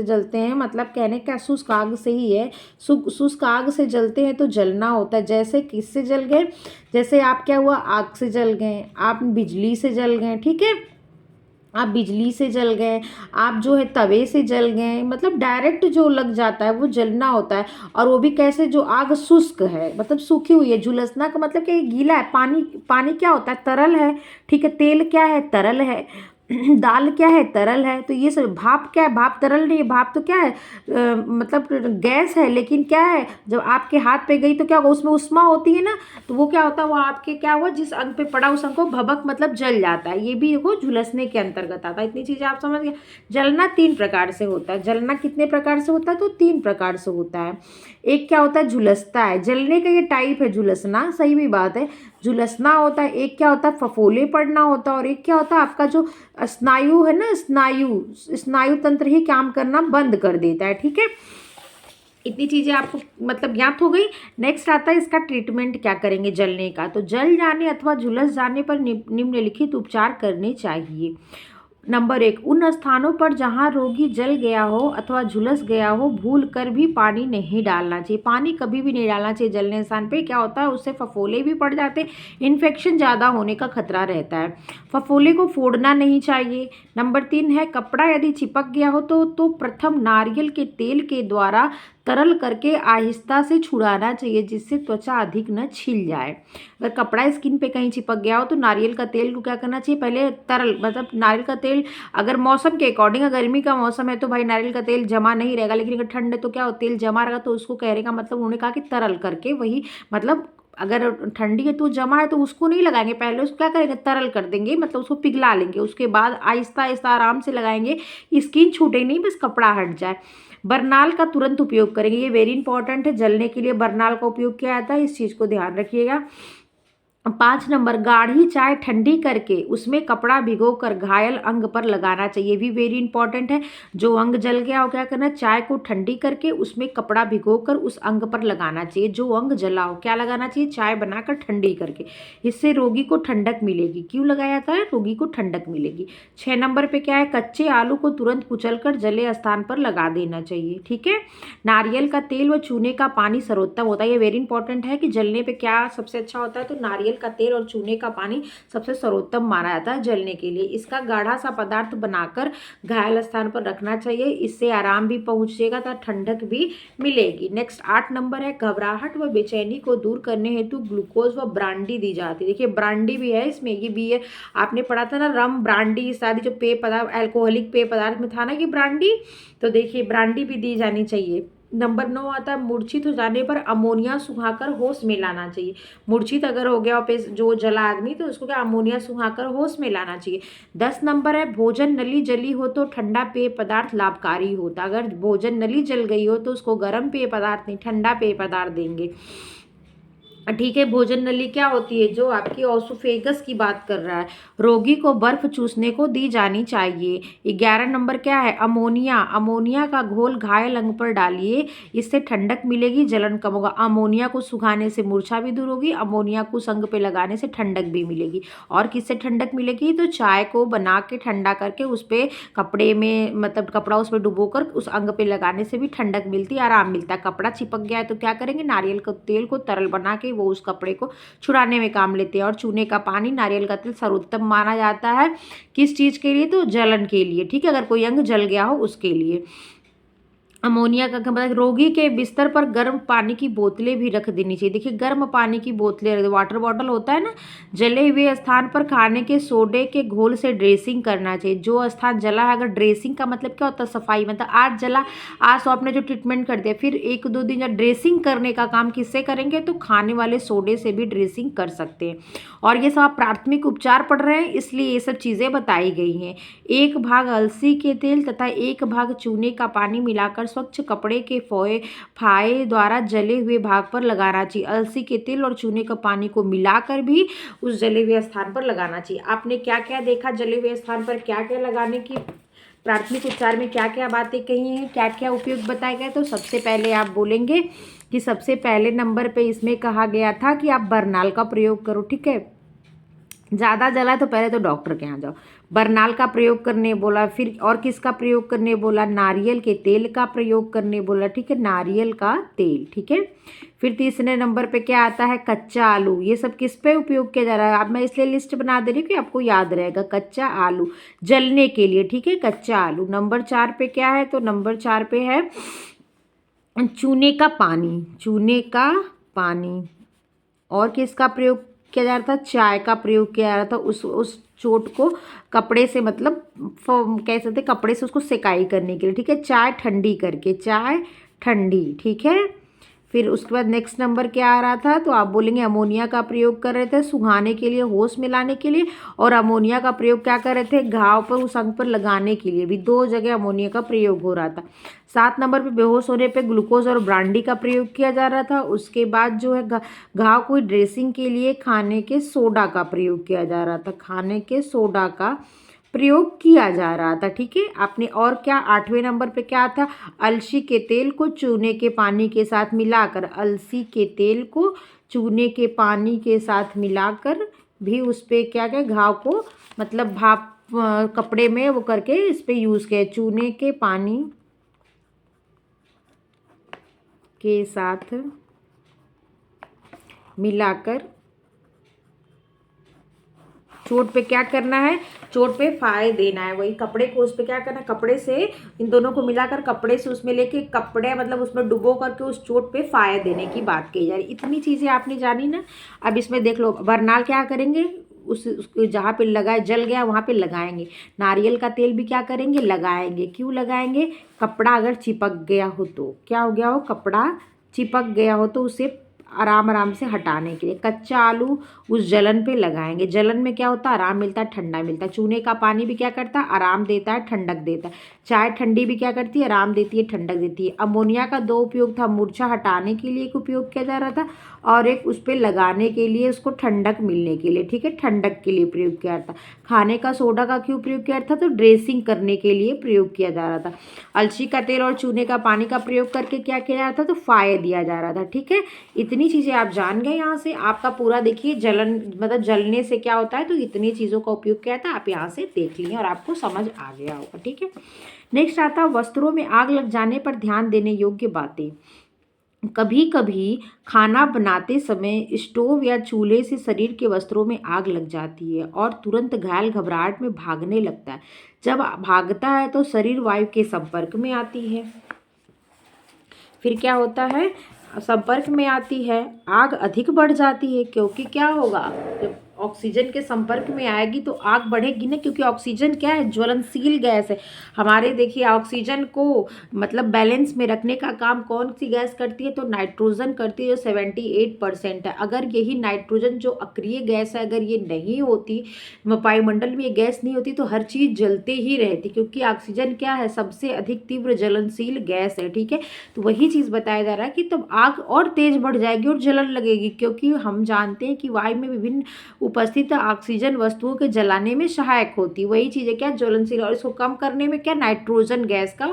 जलते हैं, मतलब कहने का शुष्क आग से ही है, शुष्क आग से जलते हैं तो जलना होता है। जैसे किससे जल गए, जैसे आप क्या हुआ, आग से जल गए, आप बिजली से जल गए, ठीक है, आप बिजली से जल गए, आप जो है तवे से जल गए, मतलब डायरेक्ट जो लग जाता है वो जलना होता है। और वो भी कैसे, जो आग शुष्क है, मतलब सूखी हुई है। झुलसना का मतलब क्या, गीला है, पानी क्या होता है, तरल है, ठीक है, तेल क्या है, तरल है, दाल क्या है, तरल है। तो ये सब भाप क्या है, भाप तरल नहीं है, भाप तो क्या है मतलब गैस है। लेकिन क्या है, जब आपके हाथ पे गई तो क्या होगा, उसमें उष्मा होती है ना, तो वो क्या होता है, वो आपके क्या हुआ, जिस अंग पे पड़ा उस अंग को भभक मतलब जल जाता है। ये भी देखो झुलसने के अंतर्गत आता है। इतनी चीजें आप समझ गए। जलना 3 प्रकार से होता है। जलना कितने प्रकार से होता है, तो 3 प्रकार से होता है। एक क्या होता है, झुलसता है। जलने का ये टाइप है, झुलसना, सही भी बात है, झुलसना होता है। एक क्या होता है, फफोले पड़ना होता है। और एक क्या होता है, आपका जो स्नायु है ना, स्नायु स्नायु तंत्र ही काम करना बंद कर देता है। ठीक है, इतनी चीजें आपको मतलब ज्ञात हो गई। नेक्स्ट आता है इसका ट्रीटमेंट क्या करेंगे जलने का। तो जल जाने अथवा झुलस जाने पर निम्नलिखित उपचार करने चाहिए। नंबर 1, उन स्थानों पर जहां रोगी जल गया हो अथवा झुलस गया हो, भूल कर भी पानी नहीं डालना चाहिए। पानी कभी भी नहीं डालना चाहिए जलने स्थान पे। क्या होता है, उससे फफोले भी पड़ जाते हैं, इन्फेक्शन ज़्यादा होने का खतरा रहता है। फफोले को फोड़ना नहीं चाहिए। नंबर 3 है, कपड़ा यदि चिपक गया हो तो प्रथम नारियल के तेल के द्वारा तरल करके आहिस्ता से छुड़ाना चाहिए, जिससे त्वचा अधिक न छिल जाए। अगर कपड़ा स्किन पे कहीं चिपक गया हो तो नारियल का तेल को क्या करना चाहिए, पहले तरल मतलब नारियल का तेल, अगर मौसम के अकॉर्डिंग, अगर गर्मी का मौसम है तो भाई नारियल का तेल जमा नहीं रहेगा। लेकिन अगर ठंड है तो क्या हो, तेल जमा रहेगा। तो उसको कहने का मतलब उन्होंने कहा कि तरल करके, वही मतलब अगर ठंडी है तो जमा है तो उसको नहीं लगाएंगे, पहले उसको क्या करेंगे, तरल कर देंगे, मतलब उसको पिघला लेंगे। उसके बाद आहिस्ता आहिस्ता आराम से लगाएंगे, स्किन छूटे नहीं, बस कपड़ा हट जाए। बरनाल का तुरंत उपयोग करेंगे, ये वेरी इंपॉर्टेंट है। जलने के लिए बरनाल का उपयोग किया जाता है, इस चीज़ को ध्यान रखिएगा। 5 नंबर, गाढ़ी चाय ठंडी करके उसमें कपड़ा भिगोकर घायल अंग पर लगाना चाहिए, भी वेरी इंपॉर्टेंट है। जो अंग जल गया हो क्या करना, चाय को ठंडी करके उसमें कपड़ा भिगोकर उस अंग पर लगाना चाहिए। जो अंग जला हो क्या लगाना चाहिए, चाय बनाकर ठंडी करके। इससे रोगी को ठंडक मिलेगी। क्यों लगाया जाता है, रोगी को ठंडक मिलेगी। 6 नंबर पे क्या है, कच्चे आलू को तुरंत कुचलकर जले स्थान पर लगा देना चाहिए। ठीक है, नारियल का तेल व चूने का पानी सर्वोत्तम होता है, ये वेरी इंपॉर्टेंट है कि जलने पे क्या सबसे अच्छा होता है, तो नारियल का तेल और चूने का पानी सबसे सर्वोत्तम माना जाता है जलने के लिए। इसका गाढ़ा सा पदार्थ बनाकर घायल स्थान पर रखना चाहिए, इससे आराम भी पहुंचेगा तथा ठंडक भी मिलेगी। नेक्स्ट 8 नंबर है, घबराहट व बेचैनी को दूर करने हेतु ग्लूकोज व ब्रांडी दी जाती है। देखिए ब्रांडी भी है इसमें, ये भी है, आपने पढ़ा था ना, रम ब्रांडी इत्यादि जो पेय पदार्थ, अल्कोहलिक पेय पदार्थ में था ना कि ब्रांडी, तो देखिए ब्रांडी भी दी जानी चाहिए। नंबर 9 आता है, मूर्छित हो जाने पर अमोनिया सुखाकर होश में लाना चाहिए। मूर्छित अगर हो गया पे जो जला आदमी, तो उसको क्या अमोनिया सुखाकर होश में लाना चाहिए। 10 नंबर है, भोजन नली जली हो तो ठंडा पेय पदार्थ लाभकारी होता। अगर भोजन नली जल गई हो तो उसको गर्म पेय पदार्थ नहीं, ठंडा पेय पदार्थ देंगे। ठीक है, भोजन नली क्या होती है, जो आपकी ऑसोफेगस की बात कर रहा है। रोगी को बर्फ चूसने को दी जानी चाहिए। 11 नंबर क्या है, अमोनिया, अमोनिया का घोल घायल अंग पर डालिए, इससे ठंडक मिलेगी, जलन कम होगा। अमोनिया को सुखाने से मूर्छा भी दूर होगी, अमोनिया को अंग पे लगाने से ठंडक भी मिलेगी। और किससे ठंडक मिलेगी, तो चाय को बना के ठंडा करके उस पर कपड़े में मतलब कपड़ा उस पर डुबोकर उस अंग पे लगाने से भी ठंडक मिलती है, आराम मिलता है। कपड़ा चिपक गया है तो क्या करेंगे, नारियल के तेल को तरल बना के वो उस कपड़े को छुड़ाने में काम लेते हैं। और चूने का पानी, नारियल का तेल सर्वोत्तम माना जाता है किस चीज के लिए, तो जलन के लिए। ठीक है, अगर कोई अंग जल गया हो उसके लिए। अमोनिया का मतलब रोगी के बिस्तर पर गर्म पानी की बोतलें भी रख देनी चाहिए। देखिए गर्म पानी की बोतलें, वाटर बॉटल होता है ना, जले हुए स्थान पर खाने के सोडे के घोल से ड्रेसिंग करना चाहिए। जो स्थान जला है, अगर ड्रेसिंग का मतलब क्या होता है, सफाई, मतलब आज जला, आज तो आपने जो ट्रीटमेंट कर दिया, फिर 1-2 दिन जब ड्रेसिंग करने का काम किससे करेंगे, तो खाने वाले सोडे से भी ड्रेसिंग कर सकते हैं। और ये सब आप प्राथमिक उपचार पढ़ रहे हैं, इसलिए ये सब चीज़ें बताई गई हैं। 1 भाग अलसी के तेल तथा 1 भाग चूने का पानी मिलाकर स्वच्छ कपड़े के फाये द्वारा जले हुए भाग पर लगाना चाहिए। अलसी के तेल और चूने का पानी को मिलाकर भी उस जले हुए स्थान पर लगाना चाहिए। आपने क्या क्या देखा, जले हुए स्थान पर क्या क्या लगाने की प्राथमिक उपचार में क्या क्या बातें कही हैं, क्या क्या उपयोग बताए गए। तो सबसे पहले आप बोलेंगे कि सबसे पहले नंबर पे इसमें कहा गया था कि आप बरनाल का प्रयोग करो। ठीक है, ज़्यादा जला है तो पहले तो डॉक्टर के यहाँ जाओ। बरनाल का प्रयोग करने बोला, फिर और किसका प्रयोग करने बोला, नारियल के तेल का प्रयोग करने बोला। ठीक है, नारियल का तेल। ठीक है, फिर तीसरे नंबर पे क्या आता है, कच्चा आलू। ये सब किस पे उपयोग किया जा रहा है, अब मैं इसलिए लिस्ट बना दे रही हूँ कि आपको याद रहेगा। कच्चा आलू जलने के लिए। ठीक है, कच्चा आलू। नंबर 4 पे क्या है, तो नंबर 4 पे है चूने का पानी, चूने का पानी। और किसका प्रयोग किया जा रहा था, चाय का प्रयोग किया जा रहा था उस चोट को कपड़े से मतलब कह सकते कपड़े से उसको सेकाई करने के लिए, ठीक है। चाय ठंडी करके, चाय ठंडी, ठीक है। फिर उसके बाद नेक्स्ट नंबर क्या आ रहा था, तो आप बोलेंगे अमोनिया का प्रयोग कर रहे थे सुखाने के लिए, होश में लाने के लिए, और अमोनिया का प्रयोग क्या कर रहे थे, घाव पर, उस अंग पर लगाने के लिए भी। दो जगह अमोनिया का प्रयोग हो रहा था। 7 नंबर पे बेहोश होने पे ग्लूकोज और ब्रांडी का प्रयोग किया जा रहा था। उसके बाद जो है घाव को ड्रेसिंग के लिए खाने के सोडा का प्रयोग किया जा रहा था, खाने के सोडा का प्रयोग किया जा रहा था, ठीक है। आपने और क्या 8वें नंबर पे क्या था, अलसी के तेल को चूने के पानी के साथ मिलाकर, अलसी के तेल को चूने के पानी के साथ मिलाकर भी उस पे क्या क्या घाव को मतलब भाप कपड़े में वो करके इस पे यूज़ किया, चूने के पानी के साथ मिलाकर चोट पे क्या करना है, चोट पे फाये देना है। वही कपड़े को उस पे क्या करना है, कपड़े से इन दोनों को मिलाकर कपड़े से उसमें लेके कपड़े मतलब उसमें डुबो करके उस चोट पे फाये देने की बात कही जा रही। इतनी चीज़ें आपने जानी ना। अब इसमें देख लो, बरनाल क्या करेंगे, उसको जहाँ पे लगाए जल गया वहाँ पे लगाएंगे। नारियल का तेल भी क्या करेंगे, लगाएंगे। क्यों लगाएंगे, कपड़ा अगर चिपक गया हो तो, क्या हो गया हो, कपड़ा चिपक गया हो तो उसे आराम आराम से हटाने के लिए। कच्चा आलू उस जलन पे लगाएंगे, जलन में क्या होता है, आराम मिलता है, ठंडा मिलता है। चूने का पानी भी क्या करता है, आराम देता है, ठंडक देता है। चाय ठंडी भी क्या करती है, आराम देती है, ठंडक देती है। अमोनिया का 2 उपयोग था, मूर्छा हटाने के लिए एक उपयोग किया जा रहा था और एक उस पर लगाने के लिए, उसको ठंडक मिलने के लिए, ठीक है, ठंडक के लिए प्रयोग किया था। खाने का सोडा का क्यों प्रयोग किया था, तो ड्रेसिंग करने के लिए प्रयोग किया जा रहा था। अलसी का तेल और चूने का पानी का प्रयोग करके क्या किया जा रहा था, तो फायर दिया जा रहा था, ठीक है। इतनी चीज़ें आप जान गए। यहाँ से आपका पूरा देखिए जलन मतलब जलने से क्या होता है, तो इतनी चीज़ों का उपयोग किया था, आप यहाँ से देख लिए और आपको समझ आ गया होगा, ठीक है। नेक्स्ट आता है वस्त्रों में आग लग जाने पर ध्यान देने योग्य बातें। कभी कभी खाना बनाते समय स्टोव या चूल्हे से शरीर के वस्त्रों में आग लग जाती है और तुरंत घायल घबराहट में भागने लगता है। जब भागता है तो शरीर वायु के संपर्क में आती है। फिर क्या होता है, संपर्क में आती है, आग अधिक बढ़ जाती है, क्योंकि क्या होगा, जब ऑक्सीजन के संपर्क में आएगी तो आग बढ़ेगी ना, क्योंकि ऑक्सीजन क्या है, ज्वलनशील गैस है। हमारे देखिए ऑक्सीजन को मतलब बैलेंस में रखने का काम कौन सी गैस करती है, तो नाइट्रोजन करती है, जो 78% है। अगर यही नाइट्रोजन जो अक्रिय गैस है, अगर ये नहीं होती, वायुमंडल में ये गैस नहीं होती, तो हर चीज़ जलते ही रहती, क्योंकि ऑक्सीजन क्या है, सबसे अधिक तीव्र ज्वलनशील गैस है, ठीक है। तो वही चीज़ बताया जा रहा है कि तब आग और तेज बढ़ जाएगी और जलन लगेगी, क्योंकि हम जानते हैं कि वायु में विभिन्न उपस्थित ऑक्सीजन वस्तुओं के जलाने में सहायक होती। वही चीज़ है क्या, ज्वलनशील, और इसको कम करने में क्या, नाइट्रोजन गैस का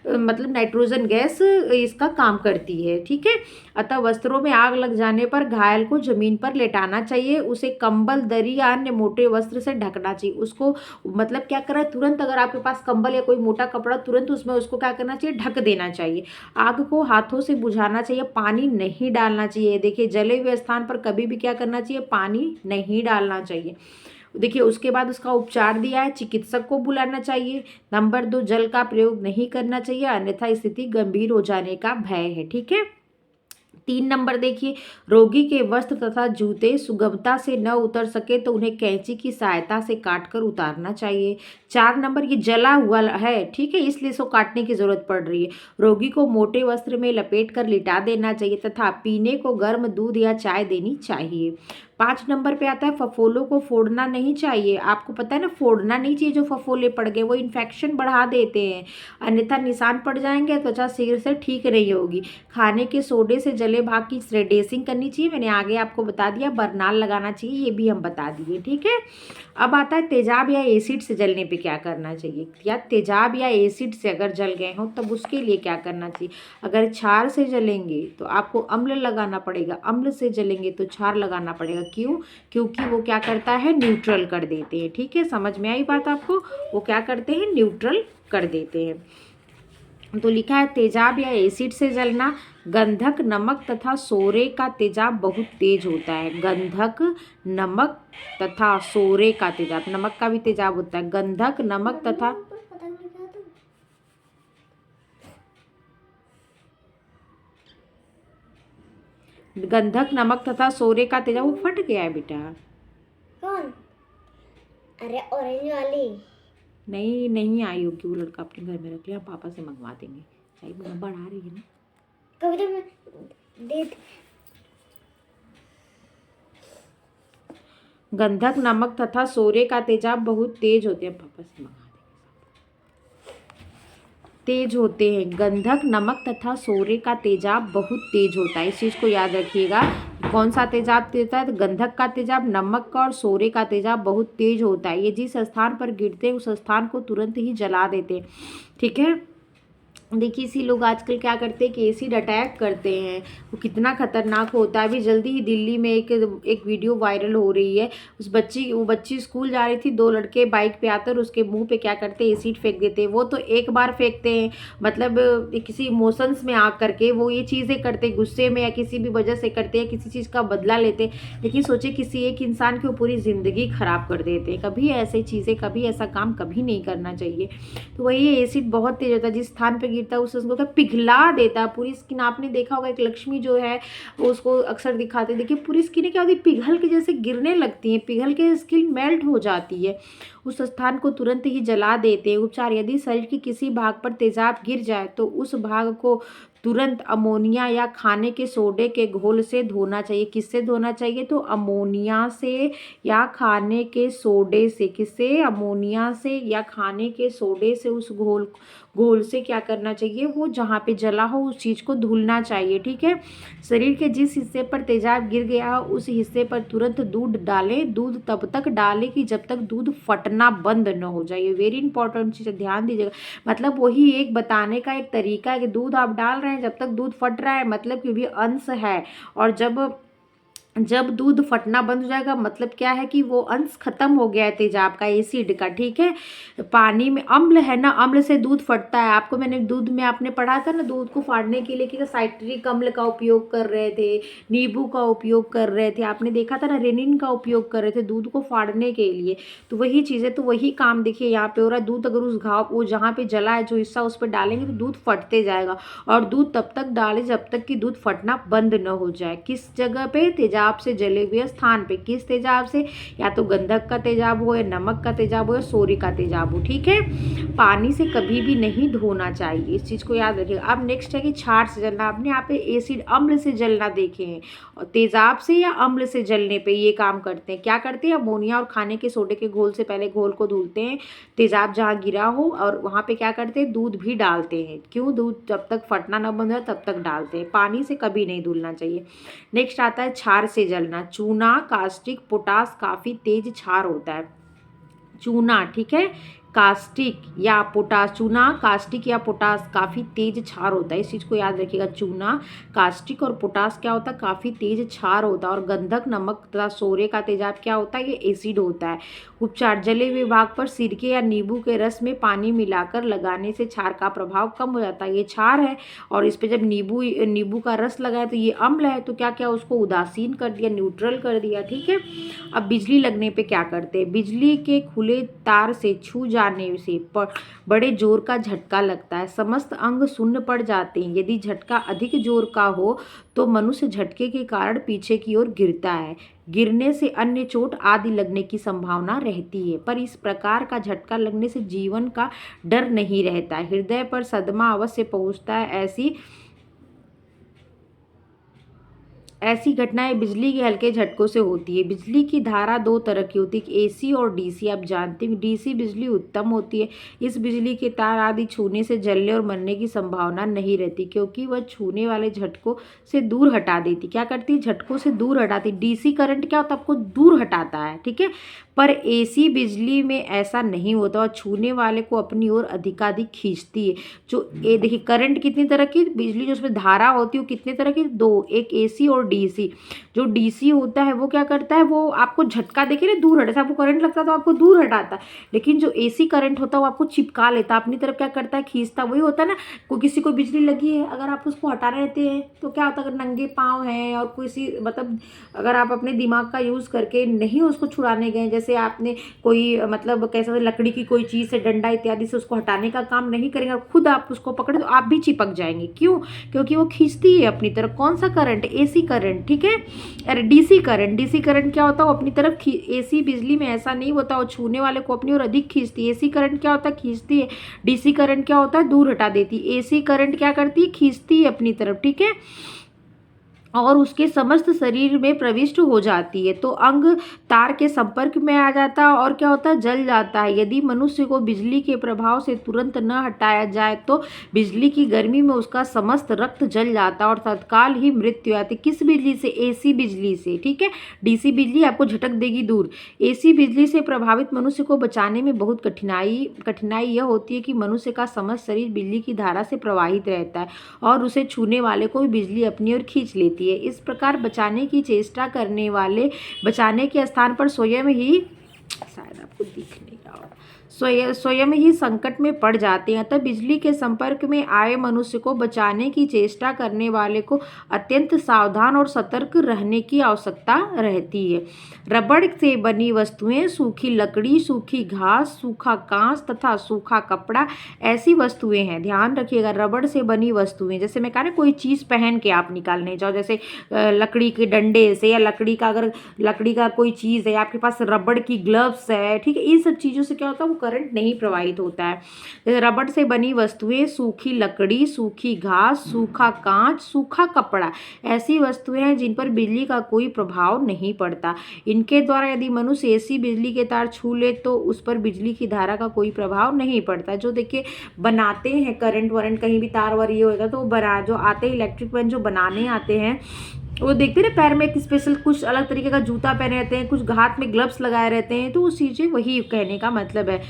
मतलब नाइट्रोजन गैस इसका काम करती है, ठीक है। अतः वस्त्रों में आग लग जाने पर घायल को जमीन पर लेटाना चाहिए, उसे कंबल, दरी या अन्य मोटे वस्त्र से ढकना चाहिए। उसको मतलब क्या करा, तुरंत अगर आपके पास कंबल या कोई मोटा कपड़ा, तुरंत उसमें उसको क्या करना चाहिए, ढक देना चाहिए। आग को हाथों से बुझाना चाहिए, पानी नहीं डालना चाहिए। देखिए जले हुए स्थान पर कभी भी क्या करना चाहिए, पानी नहीं डालना चाहिए। देखिए उसके बाद उसका उपचार दिया है, चिकित्सक को बुलाना चाहिए। नंबर 2, जल का प्रयोग नहीं करना चाहिए, अन्यथा स्थिति गंभीर हो जाने का भय है, ठीक है। 3 नंबर देखिए, रोगी के वस्त्र तथा जूते सुगमता से न उतर सके तो उन्हें कैंची की सहायता से काटकर उतारना चाहिए। 4 नंबर, ये जला हुआ है, ठीक है, इसलिए इसको काटने की जरूरत पड़ रही है। रोगी को मोटे वस्त्र में लपेट कर लिटा देना चाहिए तथा पीने को गर्म दूध या चाय देनी चाहिए। 5 नंबर पे आता है, फफोलों को फोड़ना नहीं चाहिए। आपको पता है ना, फोड़ना नहीं चाहिए, जो फफोले पड़ गए वो इन्फेक्शन बढ़ा देते हैं, अन्यथा निशान पड़ जाएंगे, त्वचा शीघ्र से ठीक नहीं होगी। खाने के सोडे से जले भाग की ड्रेसिंग करनी चाहिए, मैंने आगे आपको बता दिया। बरनाल लगाना चाहिए, ये भी हम बता दिए, ठीक है। अब आता है तेजाब या एसिड से जलने पे क्या करना चाहिए, या तेजाब या एसिड से अगर जल गए हो तब उसके लिए क्या करना चाहिए। अगर क्षार से जलेंगे तो आपको अम्ल लगाना पड़ेगा, अम्ल से जलेंगे तो क्षार लगाना पड़ेगा। क्यों, क्योंकि वो क्या करता है, न्यूट्रल कर देते हैं, ठीक है। समझ में आई बात आपको, वो क्या करते हैं, न्यूट्रल कर देते हैं। तो लिखा है तेजाब या एसिड से जलना, गंधक, नमक तथा सोरे का तेजाब बहुत तेज होता है। गंधक, नमक तथा सोरे का तेजाब, नमक का भी तेजाब होता है। गंधक, नमक तथा गंधक, नमक तथा सोरे का तेजाब, वो फट गया है बेटा, कौन, अरे ऑरेंज वाली नहीं नहीं आई होगी, वो लड़का अपने घर में रख लिया, पापा से मंगवा देंगे। चाय बढ़ा रही है ना कभी तो मैं दे गंधक, नमक तथा सोरे का तेजाब बहुत तेज होते हैं, पापा से मंगा तेज होते हैं। गंधक, नमक तथा सोरे का तेजाब बहुत तेज होता है, इस चीज़ को याद रखिएगा। कौन सा तेजाब देता है? तो गंधक का तेजाब, नमक का और सोरे का तेजाब बहुत तेज होता है। ये जिस स्थान पर गिरते हैं उस स्थान को तुरंत ही जला देते हैं, ठीक है। देखिए इसी लोग आजकल क्या करते हैं कि एसिड अटैक करते हैं, वो कितना खतरनाक होता है। अभी जल्दी ही दिल्ली में एक वीडियो वायरल हो रही है, वो बच्ची स्कूल जा रही थी, 2 लड़के बाइक पे आकर उसके मुंह पे क्या करते हैं, एसिड फेंक देते हैं। वो तो एक बार फेंकते हैं, मतलब किसी इमोशंस में आ करके वो ये चीज़ें करते, गुस्से में या किसी भी वजह से करते हैं, किसी चीज़ का बदला लेते, लेकिन सोचे किसी एक इंसान की पूरी ज़िंदगी खराब कर देते हैं। कभी ऐसी चीज़ें, कभी ऐसा काम कभी नहीं करना चाहिए। तो वही एसिड बहुत तेज होता है, जिस स्थान पे गिरता है उस उसको क्या पिघला देता है पूरी स्किन। आपने देखा होगा एक लक्ष्मी जो है वो उसको अक्सर दिखाते हैं, देखिए पूरी स्किन क्या होती है, पिघल के जैसे गिरने लगती है, पिघल के स्किन मेल्ट हो जाती है। उस स्थान को तुरंत ही जला देते हैं। उपचार, यदि शरीर के किसी भाग पर तेजाब गिर जाए तो उस भाग को तुरंत अमोनिया या खाने के सोडे के घोल से धोना चाहिए। किससे धोना चाहिए? तो अमोनिया से या खाने के सोडे से। किससे? अमोनिया से या खाने के सोडे से उस घोल से क्या करना चाहिए, वो जहाँ पे जला हो उस चीज़ को धुलना चाहिए, ठीक है। शरीर के जिस हिस्से पर तेजाब गिर गया हो उस हिस्से पर तुरंत दूध डालें। दूध तब तक डालें कि जब तक दूध फटना बंद न हो जाए। वेरी इंपॉर्टेंट चीज़ है, ध्यान दीजिएगा। मतलब वही एक बताने का एक तरीका है कि दूध आप डाल रहे हैं, जब तक दूध फट रहा है मतलब कि भी अंश है, और जब दूध फटना बंद हो जाएगा मतलब क्या है कि वो अंश खत्म हो गया है तेजाब का, एसिड का, ठीक है। पानी में अम्ल है ना, अम्ल से दूध फटता है। आपको मैंने दूध में आपने पढ़ा था ना, दूध को फाड़ने के लिए कि साइट्रिक अम्ल का उपयोग कर रहे थे, नींबू का उपयोग कर रहे थे, आपने देखा था ना, रेनिन का उपयोग कर रहे थे दूध को फाड़ने के लिए। तो वही चीज़ है, तो वही काम देखिए यहाँ पे हो रहा है। दूध अगर उस घाव, वो जहाँ पे जला है जो हिस्सा, उस पर डालेंगे तो दूध फटते जाएगा, और दूध तब तक डालें जब तक कि दूध फटना बंद न हो जाए। किस जगह पे? तेजाब से जले हुए स्थान पे। किस तेजाब से? या तो गंधक का तेजाब हो, या नमक का तेजाब हो, या सोरे का तेजाब हो, ठीक है। पानी से कभी भी नहीं धोना चाहिए, इस चीज को याद रखिएगा। अब नेक्स्ट है कि छाछ से जलना। आपने यहाँ पे एसिड अम्ल से जलना देखे हैं, और तेजाब से या अम्ल से जलने पे ये काम करते हैं। क्या करते हैं? अमोनिया और खाने के सोडे के घोल से पहले घोल को धुलते हैं, तेजाब जहाँ गिरा हो, और वहाँ पे क्या करते हैं, दूध भी डालते हैं। क्यों? दूध जब तक फटना न बंद हो तब तक डालते हैं। पानी से कभी नहीं धुलना चाहिए। नेक्स्ट आता है क्षार से जलना। चूना, कास्टिक, पोटास काफ़ी तेज क्षार होता है। चूना, ठीक है, कास्टिक या पोटास, चूना, कास्टिक या पोटास काफ़ी तेज क्षार होता है, इस चीज़ को याद रखिएगा। चूना, कास्टिक और पोटास क्या होता है? काफ़ी तेज क्षार होता है। और गंधक, नमक तथा सोरे का तेजाब क्या होता है? ये एसिड होता है। उपचार, जले हुए भाग पर सिरके या नींबू के रस में पानी मिलाकर लगाने से क्षार का प्रभाव कम हो जाता है। ये क्षार है, और इस पर जब नींबू का रस लगाए तो ये अम्ल है, तो क्या क्या उसको उदासीन कर दिया, न्यूट्रल कर दिया, ठीक है। अब बिजली लगने पे क्या करते हैं? बिजली के खुले तार से छू जाने से बड़े जोर का झटका लगता है, समस्त अंग शून्य पड़ जाते हैं। यदि झटका अधिक जोर का हो तो मनुष्य झटके के कारण पीछे की ओर गिरता है। गिरने से अन्य चोट आदि लगने की संभावना रहती है, पर इस प्रकार का झटका लगने से जीवन का डर नहीं रहता। हृदय पर सदमा अवश्य पहुंचता है। ऐसी घटनाएं बिजली के हल्के झटकों से होती है। बिजली की धारा 2 तरह की होती है, एसी और डीसी। आप जानते हैं डीसी बिजली उत्तम होती है, इस बिजली के तार आदि छूने से जलने और मरने की संभावना नहीं रहती, क्योंकि वह छूने वाले झटकों से दूर हटा देती। क्या करती है? झटकों से दूर हटाती। डीसी करंट क्या होता है? आपको दूर हटाता है, ठीक है। पर एसी बिजली में ऐसा नहीं होता, और छूने वाले को अपनी ओर अधिकाधिक खींचती है। जो ये देखिए करंट कितनी तरह की, बिजली जो उसमें धारा होती है वो कितने तरह की? 2, एक एसी और डीसी। जो डीसी होता है वो क्या करता है? वो आपको झटका देके ना दूर हटाता है, आपको करंट लगता है तो आपको दूर हटाता है। लेकिन जो एसी करंट होता है वो आपको चिपका लेता है, अपनी तरफ क्या करता है? खींचता। वही होता है ना, किसी को बिजली लगी है, अगर आप उसको हटा रहते हैं तो क्या होता है? अगर नंगे पाँव हैं और किसी मतलब अगर आप अपने दिमाग का यूज़ करके नहीं उसको छुड़ाने गए, जैसे जैसे आपने कोई मतलब कैसा लकड़ी की कोई चीज़ से, डंडा इत्यादि से उसको हटाने का काम नहीं करेंगे, खुद आप उसको पकड़े तो आप भी चिपक जाएंगे। क्यों? क्योंकि वो खींचती है अपनी तरफ। कौन सा करंट? एसी करंट, ठीक है। अरे डीसी करंट, डीसी करंट क्या होता है? वो अपनी तरफ एसी बिजली में ऐसा नहीं होता, वो छूने वाले को अपनी ओर अधिक खींचती है। एसी करंट क्या होता है? खींचती है। डीसी करंट क्या होता है? दूर हटा देती है। एसी करंट क्या करती है? खींचती है अपनी तरफ, ठीक है, और उसके समस्त शरीर में प्रविष्ट हो जाती है। तो अंग तार के संपर्क में आ जाता है और क्या होता है? जल जाता है। यदि मनुष्य को बिजली के प्रभाव से तुरंत न हटाया जाए तो बिजली की गर्मी में उसका समस्त रक्त जल जाता है और तत्काल ही मृत्यु आती है। किस बिजली से? एसी बिजली से, ठीक है। डीसी बिजली आपको झटक देगी दूर। एसी बिजली से प्रभावित मनुष्य को बचाने में बहुत कठिनाई यह होती है कि मनुष्य का समस्त शरीर बिजली की धारा से प्रवाहित रहता है और उसे छूने वाले को भी बिजली अपनी ओर खींच लेती है। इस प्रकार बचाने की चेष्टा करने वाले बचाने के स्थान पर स्वयं ही, शायद आपको दिख नहीं रहा होगा, स्वयं ही संकट में पड़ जाते हैं। अतः बिजली के संपर्क में आए मनुष्य को बचाने की चेष्टा करने वाले को अत्यंत सावधान और सतर्क रहने की आवश्यकता रहती है। रबड़ से बनी वस्तुएं, सूखी लकड़ी, सूखी घास, सूखा कांच तथा सूखा कपड़ा ऐसी वस्तुएं हैं, ध्यान रखिएगा। रबड़ से बनी वस्तुएं, जैसे मैं कहा ना, कोई चीज़ पहन के आप निकालने जाओ, जैसे लकड़ी के डंडे से, या लकड़ी का, अगर लकड़ी का कोई चीज़ है, आपके पास रबड़ की ग्लव्स है, ठीक है, इन सब चीज़ों से क्या होता है? वो करंट नहीं प्रवाहित होता है। जैसे रबड़ से बनी वस्तुएं, सूखी लकड़ी, सूखी घास, सूखा कांच, सूखा कपड़ा ऐसी वस्तुएं हैं जिन पर बिजली का कोई प्रभाव नहीं पड़ता। इनके द्वारा यदि मनुष्य ऐसी बिजली के तार छू ले तो उस पर बिजली की धारा का कोई प्रभाव नहीं पड़ता। जो देखिए बनाते हैं करंट वरंट, कहीं भी तार वार ये होगा तो जो आते हैं इलेक्ट्रिक मैन, जो बनाने आते हैं, वो देखते हैं पैर में एक स्पेशल कुछ अलग तरीके का जूता पहने रहते हैं, कुछ हाथ में ग्लव्स लगाए रहते हैं, तो वो चीज़ें वही कहने का मतलब है।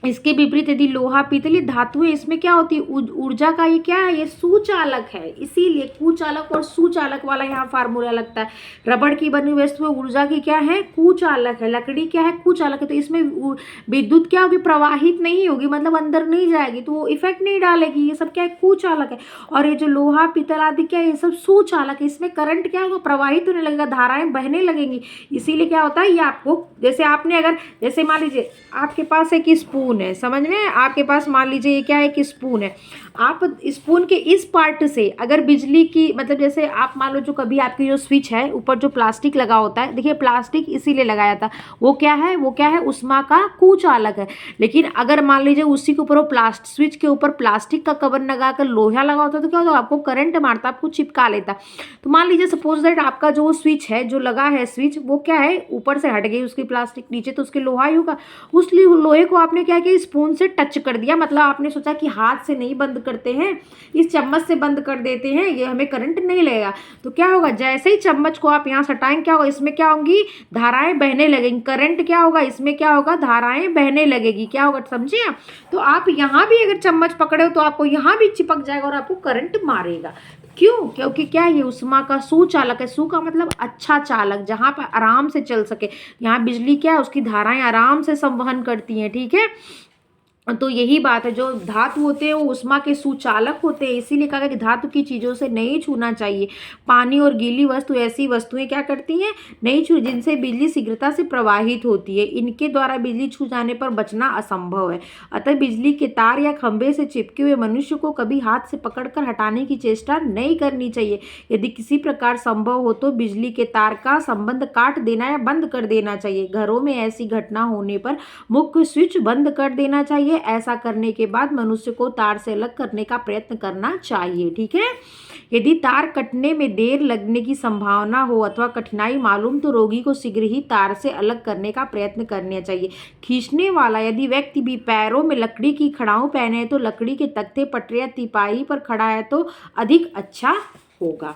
इसके विपरीत यदि लोहा, पीतल, ये धातुएं, इसमें क्या होती है? ऊर्जा का ये क्या है? ये सुचालक है, इसीलिए कुचालक और सुचालक वाला यहाँ फार्मूला लगता है। रबड़ की बनी वस्तु में ऊर्जा की क्या है? कुचालक है। लकड़ी क्या है? कुचालक है। तो इसमें विद्युत क्या होगी? प्रवाहित नहीं होगी, मतलब अंदर नहीं जाएगी, तो वो इफेक्ट नहीं डालेगी। ये सब क्या है? कुचालक है। और ये जो लोहा, पीतल आदि क्या है? ये सब सुचालक है। इसमें करंट क्या होगा? प्रवाहित होने लगेगा, धाराएं बहने लगेंगी। इसीलिए क्या होता है? ये आपको, जैसे आपने अगर, जैसे मान लीजिए आपके पास एक स्पून है, समझ में, आपके पास मान लीजिए ये क्या है? कि स्पून है। आप स्पून के इस पार्ट से अगर बिजली की, मतलब जैसे आप मान लो, जो कभी आपकी जो स्विच है ऊपर जो प्लास्टिक लगा होता है, देखिए प्लास्टिक इसीलिए लगाया था, वो क्या है? वो क्या है? उष्मा का कुचालक है। लेकिन अगर मान लीजिए उसी के ऊपर वो स्विच के ऊपर प्लास्टिक का कवर लगाकर लोहा लगा होता तो क्या होता? आपको करंट मारता, आपको चिपका लेता। तो मान लीजिए सपोज दैट आपका जो स्विच है, जो लगा है स्विच, वो क्या है? ऊपर से हट गई उसकी प्लास्टिक, नीचे तो उसके लोहा ही होगा। उस लोहे को आपने क्या किया? स्पून से टच कर दिया, मतलब आपने सोचा कि हाथ से नहीं बंद करते हैं, इस चम्मच से बंद कर देते हैं, ये हमें करंट नहीं लगेगा। तो क्या होगा? जैसे ही चम्मच को आप यहाँ सटाएंगे, क्या होगा? इसमें क्या होंगी? धाराएं बहने लगेंगी। करंट क्या होगा? इसमें क्या होगा? धाराएं बहने लगेगी। क्या होगा? समझे आप? तो आप यहाँ भी अगर चम्मच पकड़े हो तो आपको यहाँ भी चिपक जाएगा और आपको करंट मारेगा। क्यों? क्योंकि क्या है? ये उष्मा का सुचालक है। सु का मतलब अच्छा चालक, जहाँ पर आराम से चल सके। यहाँ बिजली क्या है? उसकी धाराएं आराम से संवहन करती हैं, ठीक है। तो यही बात है, जो धातु होते हैं वो उष्मा के सुचालक होते हैं, इसीलिए कहा गया कि धातु की चीज़ों से नहीं छूना चाहिए। पानी और गीली वस्तु ऐसी वस्तुएं क्या करती हैं? नहीं छू, जिनसे बिजली शीघ्रता से प्रवाहित होती है, इनके द्वारा बिजली छू जाने पर बचना असंभव है। अतः बिजली के तार या खंभे से चिपके हुए मनुष्य को कभी हाथ से पकड़कर हटाने की चेष्टा नहीं करनी चाहिए। यदि किसी प्रकार संभव हो तो बिजली के तार का संबंध काट देना या बंद कर देना चाहिए। घरों में ऐसी घटना होने पर मुख्य स्विच बंद कर देना चाहिए। ऐसा करने के बाद मनुष्य को तार से अलग करने का प्रयत्न करना चाहिए, ठीक है। यदि तार कटने में देर लगने की संभावना हो अथवा कठिनाई मालूम तो रोगी को शीघ्र ही तार से अलग करने का प्रयत्न करना चाहिए। खींचने वाला यदि व्यक्ति भी पैरों में लकड़ी की खड़ाऊ पहने है तो लकड़ी के तख्ते, पटरे या तिपाही पर खड़ा है तो अधिक अच्छा होगा।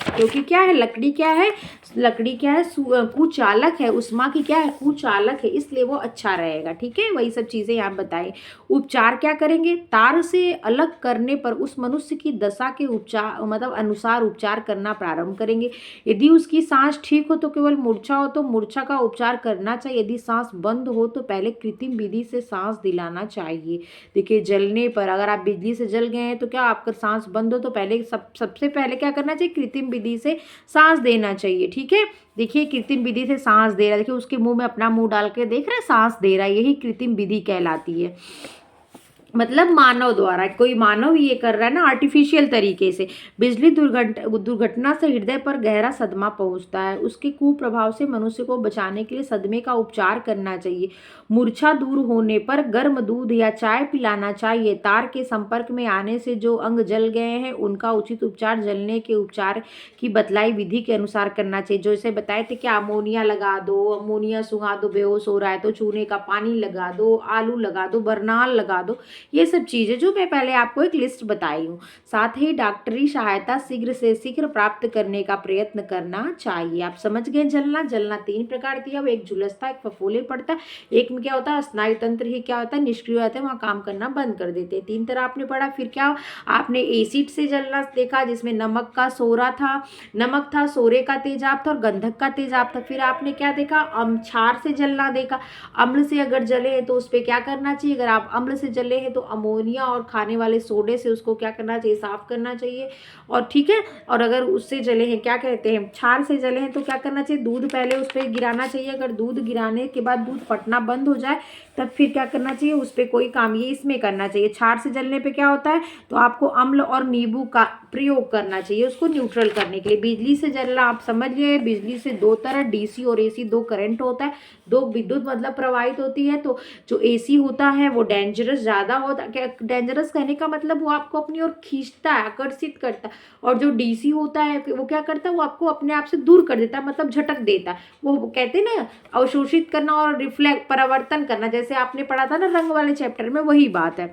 क्योंकि क्या है? लकड़ी क्या है? लकड़ी क्या है? कुचालक है, उष्मा की क्या है? कुचालक है, इसलिए वो अच्छा रहेगा, ठीक है। वही सब चीज़ें यहाँ बताए। उपचार क्या करेंगे? तार से अलग करने पर उस मनुष्य की दशा के उपचार, मतलब अनुसार उपचार करना प्रारंभ करेंगे। यदि उसकी सांस ठीक हो तो केवल मूर्छा हो तो मूर्छा का उपचार करना चाहिए। यदि सांस बंद हो तो पहले कृत्रिम विधि से सांस दिलाना चाहिए। देखिए जलने पर, अगर आप बिजली से जल गए हैं तो क्या आपका सांस बंद हो तो पहले सबसे पहले क्या करना चाहिए? कृत्रिम कृत्रिम विधि से सांस देना चाहिए। ठीक है, देखिए कृत्रिम विधि से सांस दे रहा है, देखिए उसके मुंह में अपना मुंह डाल के देख रहे हैं, सांस दे रहा है, यही कृत्रिम विधि कहलाती है। मतलब मानव द्वारा, कोई मानव ये कर रहा है ना आर्टिफिशियल तरीके से। बिजली दुर्घटना से हृदय पर गहरा सदमा पहुंचता है, उसके कुप्रभाव से मनुष्य को बचाने के लिए सदमे का उपचार करना चाहिए। मूर्छा दूर होने पर गर्म दूध या चाय पिलाना चाहिए। तार के संपर्क में आने से जो अंग जल गए हैं उनका उचित उपचार जलने के उपचार की बतलाई विधि के अनुसार करना चाहिए। जैसे बताए थे कि अमोनिया लगा दो, अमोनिया सुंघा दो, बेहोश हो रहा है तो चूने का पानी लगा दो, आलू लगा दो, बरनाल लगा दो, ये सब चीज़ें जो मैं पहले आपको एक लिस्ट बताई हूँ। साथ ही डॉक्टरी सहायता शीघ्र से शीघ्र प्राप्त करने का प्रयत्न करना चाहिए। आप समझ गए। जलना 3 प्रकार दिया, वो एक झुलसता, एक फफोले पड़ता, एक में क्या होता है स्नायु तंत्र ही क्या होता है निष्क्रिय होता है, वहाँ काम करना बंद कर देते हैं। 3 तरह आपने पढ़ा। फिर क्या आपने एसिड से जलना देखा, जिसमें नमक का सोरा था, नमक था, सोरे का तेजाब था और गंधक का तेजाब था। फिर आपने क्या देखा, क्षार से जलना देखा, अम्ल से अगर जले हैं तो उस पर क्या करना चाहिए, अगर आप अम्ल से जले हैं तो अमोनिया और खाने वाले सोडे से उसको क्या करना चाहिए, साफ करना चाहिए। और ठीक है, और अगर उससे जले हैं क्या कहते हैं क्षार से जले हैं तो क्या करना चाहिए, दूध पहले उस पर गिराना चाहिए। अगर दूध गिराने के बाद दूध फटना बंद हो जाए तब फिर क्या करना चाहिए, उस पर कोई काम ये इसमें करना चाहिए। क्षार से जलने पे क्या होता है तो आपको अम्ल और नींबू का प्रयोग करना चाहिए उसको न्यूट्रल करने के लिए। बिजली से जलना आप समझ गए। बिजली से 2 तरह डीसी और एसी 2 करंट होता है, 2 विद्युत मतलब प्रवाहित होती है। तो जो एसी होता है वो डेंजरस ज़्यादा होता है, डेंजरस कहने का मतलब वो आपको अपनी ओर खींचता है, आकर्षित करता है। और जो डीसी होता है वो क्या करता है, वो आपको अपने आप से दूर कर देता है, मतलब झटक देता है। वो कहते हैं ना अवशोषित करना और रिफ्लेक्ट परावर्तन करना, जैसे आपने पढ़ा था ना रंग वाले चैप्टर में, वही बात है।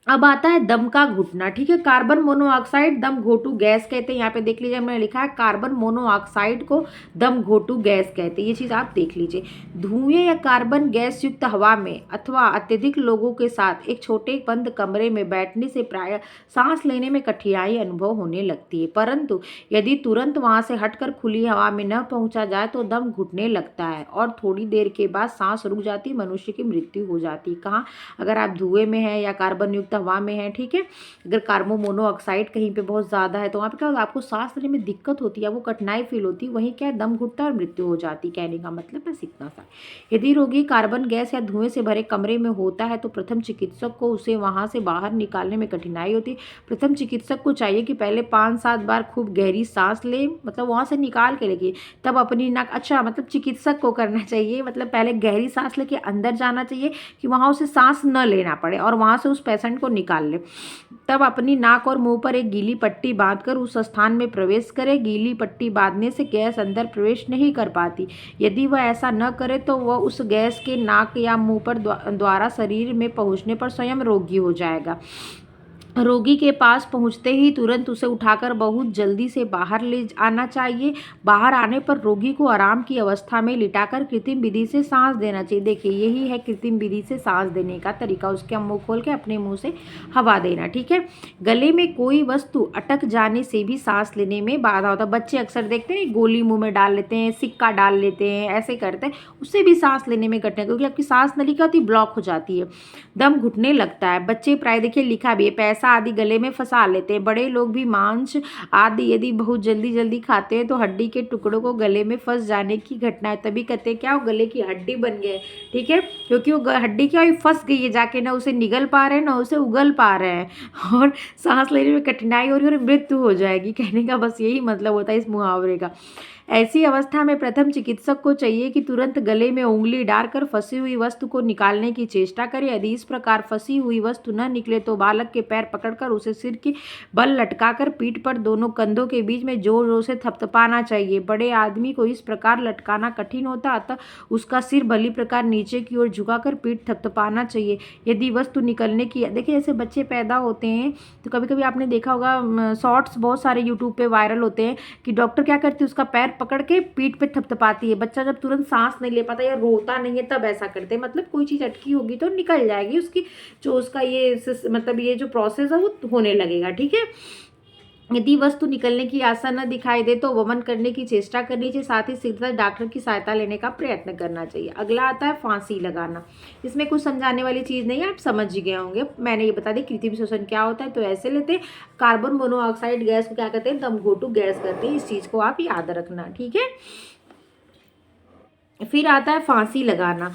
अब आता है दम का घुटना। ठीक है, कार्बन मोनोऑक्साइड दम घोटू गैस कहते हैं। यहाँ पे देख लीजिए मैंने लिखा है कार्बन मोनोऑक्साइड को दम घोटू गैस कहते हैं, ये चीज़ आप देख लीजिए। धुएं या कार्बन गैस युक्त हवा में अथवा अत्यधिक लोगों के साथ एक छोटे बंद कमरे में बैठने से प्राय सांस लेने में कठिनाई अनुभव होने लगती है, परंतु यदि तुरंत वहाँ से हटकर खुली हवा में न पहुँचा जाए तो दम घुटने लगता है और थोड़ी देर के बाद सांस रुक जाती, मनुष्य की मृत्यु हो जाती। कहाँ, अगर आप धुएं में है या कार्बन युक्त हवा में है, ठीक है, अगर कार्बन मोनोऑक्साइड कहीं पे बहुत ज़्यादा है तो वहाँ पे क्या होता है, आपको सांस लेने में दिक्कत होती है, वो कठिनाई फील होती है, वहीं क्या है दम घुटता है और मृत्यु हो जाती। कहने का मतलब है इतना सा। यदि रोगी कार्बन गैस या धुएं से भरे कमरे में होता है तो प्रथम चिकित्सक को उसे वहाँ से बाहर निकालने में कठिनाई होती है। प्रथम चिकित्सक को चाहिए कि पहले 5-7 बार खूब गहरी सांस ले, मतलब वहाँ से निकाल के लेके तब अपनी नाक, अच्छा मतलब चिकित्सक को करना चाहिए, मतलब पहले गहरी सांस लेके अंदर जाना चाहिए कि वहाँ उसे सांस न लेना पड़े और वहाँ से उस पेशेंट को निकाल ले। तब अपनी नाक और मुंह पर एक गीली पट्टी बांधकर उस स्थान में प्रवेश करे। गीली पट्टी बांधने से गैस अंदर प्रवेश नहीं कर पाती। यदि वह ऐसा न करे तो वह उस गैस के नाक या मुंह पर द्वारा शरीर में पहुंचने पर स्वयं रोगी हो जाएगा। रोगी के पास पहुंचते ही तुरंत उसे उठाकर बहुत जल्दी से बाहर ले आना चाहिए। बाहर आने पर रोगी को आराम की अवस्था में लिटाकर कृत्रिम विधि से सांस देना चाहिए। देखिए यही है कृत्रिम विधि से सांस देने का तरीका, उसके मुंह खोल के अपने मुंह से हवा देना। ठीक है, गले में कोई वस्तु अटक जाने से भी सांस लेने में बाधा होता है। बच्चे अक्सर देखते हैं गोली मुँह में डाल लेते हैं, सिक्का डाल लेते हैं, ऐसे करते हैं, उससे भी सांस लेने में कठिनाई, क्योंकि आपकी सांस नली क्या होती है, ब्लॉक हो जाती है, दम घुटने लगता है। बच्चे प्राय देखिए लिखा भी है पैसा आदि गले में फंसा लेते हैं। बड़े लोग भी मांस आदि यदि बहुत जल्दी जल्दी खाते हैं तो हड्डी के टुकड़ों को गले में फंस जाने की घटना है, तभी कहते हैं क्या वो गले की हड्डी बन गए। ठीक है, क्योंकि वो हड्डी क्या हुई, फंस गई है जाके, ना उसे निगल पा रहे हैं ना उसे उगल पा रहे हैं और सांस लेने में कठिनाई हो रही है और मृत्यु हो जाएगी। कहने का बस यही मतलब होता है इस मुहावरे का। ऐसी अवस्था में प्रथम चिकित्सक को चाहिए कि तुरंत गले में उंगली डालकर फंसी हुई वस्तु को निकालने की चेष्टा करे। यदि इस प्रकार फंसी हुई वस्तु न निकले तो बालक के पैर पकड़कर उसे सिर की बल लटकाकर पीठ पर दोनों कंधों के बीच में जोर जोर से थपथपाना चाहिए। बड़े आदमी को इस प्रकार लटकाना कठिन होता, अतः उसका सिर भली प्रकार नीचे की ओर झुकाकर पीठ थपथपाना चाहिए। यदि वस्तु निकलने की, देखिए जैसे बच्चे पैदा होते हैं तो कभी कभी आपने देखा होगा शॉर्ट्स बहुत सारे यूट्यूब पे वायरल होते हैं कि डॉक्टर क्या करती है, उसका पैर पकड़ के पीठ पे थपथपाती है। बच्चा जब तुरंत सांस नहीं ले पाता या रोता नहीं है तब ऐसा करते हैं, मतलब कोई चीज़ अटकी होगी तो निकल जाएगी उसकी, जो उसका ये मतलब ये जो प्रोसेस है वो होने लगेगा। ठीक है, यदि वस्तु निकलने की आशा न दिखाई दे तो वमन करने की चेष्टा करनी चाहिए, साथ ही शीघ्रता डॉक्टर की सहायता लेने का प्रयत्न करना चाहिए। अगला आता है फांसी लगाना। इसमें कुछ समझाने वाली चीज़ नहीं है, आप समझ ही गए होंगे। मैंने ये बता दी कृत्रिम श्वसन क्या होता है। तो ऐसे लेते हैं, कार्बन मोनोऑक्साइड गैस को क्या कहते हैं, दमघोटू गैस कहते हैं। इस चीज़ को आप याद रखना, ठीक है। फिर आता है फांसी लगाना।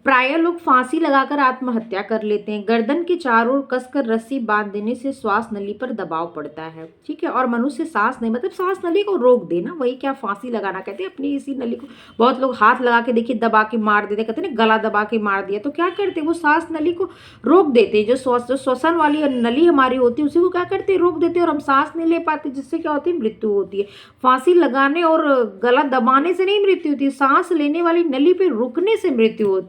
प्राय लोग फांसी लगाकर आत्महत्या कर लेते हैं। गर्दन के चारों ओर कसकर रस्सी बांध देने से श्वास नली पर दबाव पड़ता है, ठीक है। और मनुष्य सांस नहीं, मतलब सांस नली को रोक देना, वही क्या फांसी लगाना कहते हैं। अपनी इसी नली को बहुत लोग हाथ लगा के देखिए दबा के मार देते, कहते हैं ना गला दबा के मार दिया। तो क्या करते हैं, वो सांस नली को रोक देते हैं। जो श्वसन वाली नली हमारी होती है उसी को क्या करते हैं, रोक देते हैं, और हम सांस नहीं ले पाते, जिससे क्या होती है, मृत्यु होती है। फांसी लगाने और गला दबाने से नहीं मृत्यु होती है, सांस लेने वाली नली पे रुकने से मृत्यु होती है।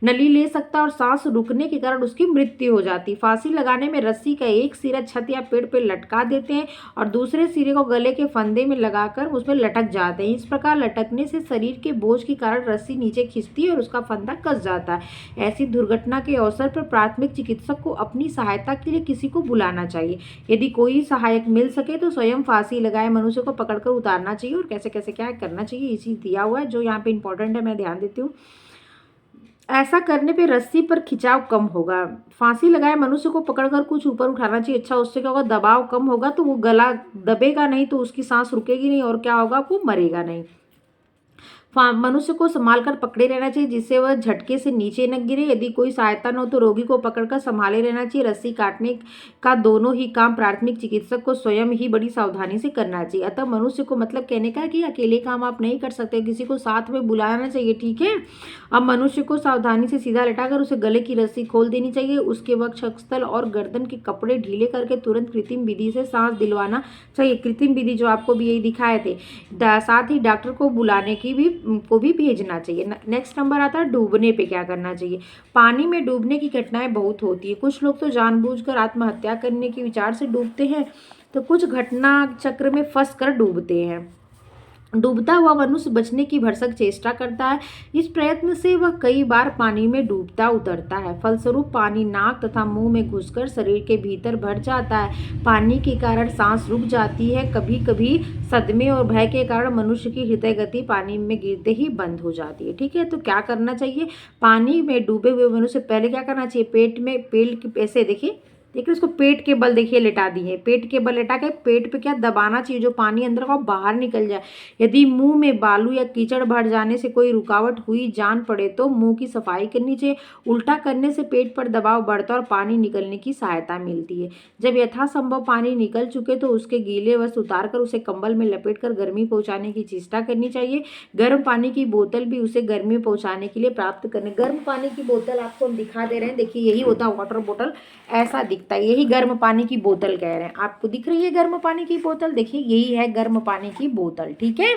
नली ले सकता और सांस रुकने के कारण उसकी मृत्यु हो जाती है। फांसी लगाने में रस्सी का एक सिरा छत या पेड़ पे लटका देते हैं और दूसरे सिरे को गले के फंदे में लगाकर उसमें लटक जाते हैं। इस प्रकार लटकने से शरीर के बोझ के कारण रस्सी नीचे खिंचती है और उसका फंदा कस जाता है। ऐसी दुर्घटना के अवसर पर प्राथमिक चिकित्सक को अपनी सहायता के लिए किसी को बुलाना चाहिए। यदि कोई सहायक मिल सके तो स्वयं फांसी लगाए मनुष्य को पकड़कर उतारना चाहिए। और कैसे कैसे क्या करना चाहिए इसी दिया हुआ है, जो यहाँ पे इंपॉर्टेंट है, मैं ध्यान देती हूँ। ऐसा करने पे रस्सी पर खिंचाव कम होगा। फांसी लगाए मनुष्य को पकड़कर कुछ ऊपर उठाना चाहिए। अच्छा, उससे क्या होगा, दबाव कम होगा, तो वो गला दबेगा नहीं, तो उसकी सांस रुकेगी नहीं, और क्या होगा, वो मरेगा नहीं। मनुष्य को संभाल कर पकड़े रहना चाहिए जिससे वह झटके से नीचे न गिरे। यदि कोई सहायता न हो तो रोगी को पकड़कर संभाले रहना चाहिए। रस्सी काटने का दोनों ही काम प्राथमिक चिकित्सक को स्वयं ही बड़ी सावधानी से करना चाहिए। अतः मनुष्य को मतलब कहने का कि अकेले काम आप नहीं कर सकते, किसी को साथ में बुलाना चाहिए, ठीक है। अब मनुष्य को सावधानी से सीधा लटाकर उसे गले की रस्सी खोल देनी चाहिए। उसके वक्षस्थल और गर्दन के कपड़े ढीले करके तुरंत कृत्रिम विधि से सांस दिलवाना चाहिए। कृत्रिम विधि जो आपको भी यही दिखाए थे। साथ ही डॉक्टर को बुलाने की भी भेजना चाहिए। नेक्स्ट नंबर आता है डूबने पे क्या करना चाहिए। पानी में डूबने की घटनाएं बहुत होती है। कुछ लोग तो जानबूझकर आत्महत्या करने के विचार से डूबते हैं, तो कुछ घटना चक्र में फंस कर डूबते हैं। डूबता हुआ मनुष्य बचने की भरसक चेष्टा करता है। इस प्रयत्न से वह कई बार पानी में डूबता उतरता है। फलस्वरूप पानी नाक तथा मुंह में घुसकर शरीर के भीतर भर जाता है। पानी के कारण सांस रुक जाती है। कभी कभी सदमे और भय के कारण मनुष्य की हृदय गति पानी में गिरते ही बंद हो जाती है, ठीक है। तो क्या करना चाहिए, पानी में डूबे हुए मनुष्य पहले क्या करना चाहिए, पेट में ऐसे देखिए उसको पेट के बल देखिए लिटा दिए। पेट के बल लिटा के पेट पे क्या दबाना चाहिए, जो पानी अंदर का बाहर निकल जाए। यदि मुंह में बालू या कीचड़ भर जाने से कोई रुकावट हुई जान पड़े तो मुंह की सफाई करनी चाहिए। उल्टा करने से पेट पर दबाव बढ़ता और पानी निकलने की सहायता मिलती है। जब यथासंभव पानी निकल चुके तो उसके गीले वस्त्र उतार कर उसे कंबल में लपेट कर गर्मी पहुंचाने की चेष्टा करनी चाहिए। गर्म पानी की बोतल भी उसे गर्मी पहुंचाने के लिए प्राप्त करने। गर्म पानी की बोतल आपको हम दिखा दे रहे हैं, देखिए यही होता है वाटर बोतल, ऐसा दिखता है, यही गर्म पानी की बोतल कह रहे हैं। आपको दिख रही है गर्म पानी की बोतल, देखिए यही है गर्म पानी की बोतल, ठीक है।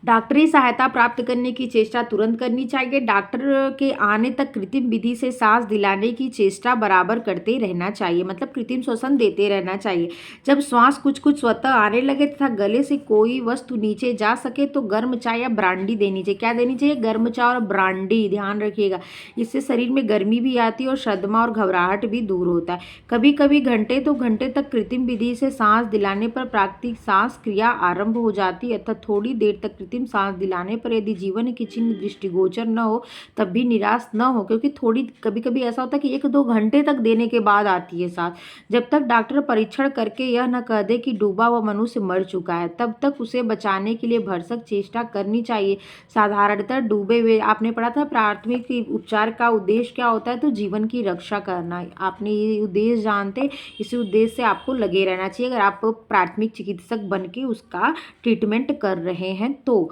डॉक्टरी सहायता प्राप्त करने की चेष्टा तुरंत करनी चाहिए। डॉक्टर के आने तक कृत्रिम विधि से सांस दिलाने की चेष्टा बराबर करते रहना चाहिए, मतलब कृत्रिम श्वसन देते रहना चाहिए। जब श्वास कुछ कुछ स्वतः आने लगे तथा गले से कोई वस्तु नीचे जा सके तो गर्म चाय या ब्रांडी देनी चाहिए। क्या देनी चाहिए, गर्म चाय और ब्रांडी, ध्यान रखिएगा। इससे शरीर में गर्मी भी आती है और सदमा और घबराहट भी दूर होता है। कभी कभी घंटे तक कृत्रिम विधि से सांस दिलाने पर प्राकृतिक सांस क्रिया आरंभ हो जाती है, अर्थात थोड़ी देर तक कृत्रिम सांस दिलाने पर यदि जीवन के चिन्ह दृष्टिगोचर न हो तब भी निराश न हो, क्योंकि थोड़ी कभी कभी ऐसा होता है कि 1-2 घंटे तक देने के बाद आती है सांस। जब तक डॉक्टर परीक्षण करके यह न कह दे कि डूबा हुआ मनुष्य मर चुका है तब तक उसे बचाने के लिए भरसक चेष्टा करनी चाहिए। साधारणतः डूबे हुए, आपने पढ़ा था प्राथमिक उपचार का उद्देश्य क्या होता है, तो जीवन की रक्षा करना। आपने ये उद्देश्य जानते, इसी उद्देश्य से आपको लगे रहना चाहिए अगर आप प्राथमिक चिकित्सक बन के उसका ट्रीटमेंट कर रहे हैं तो।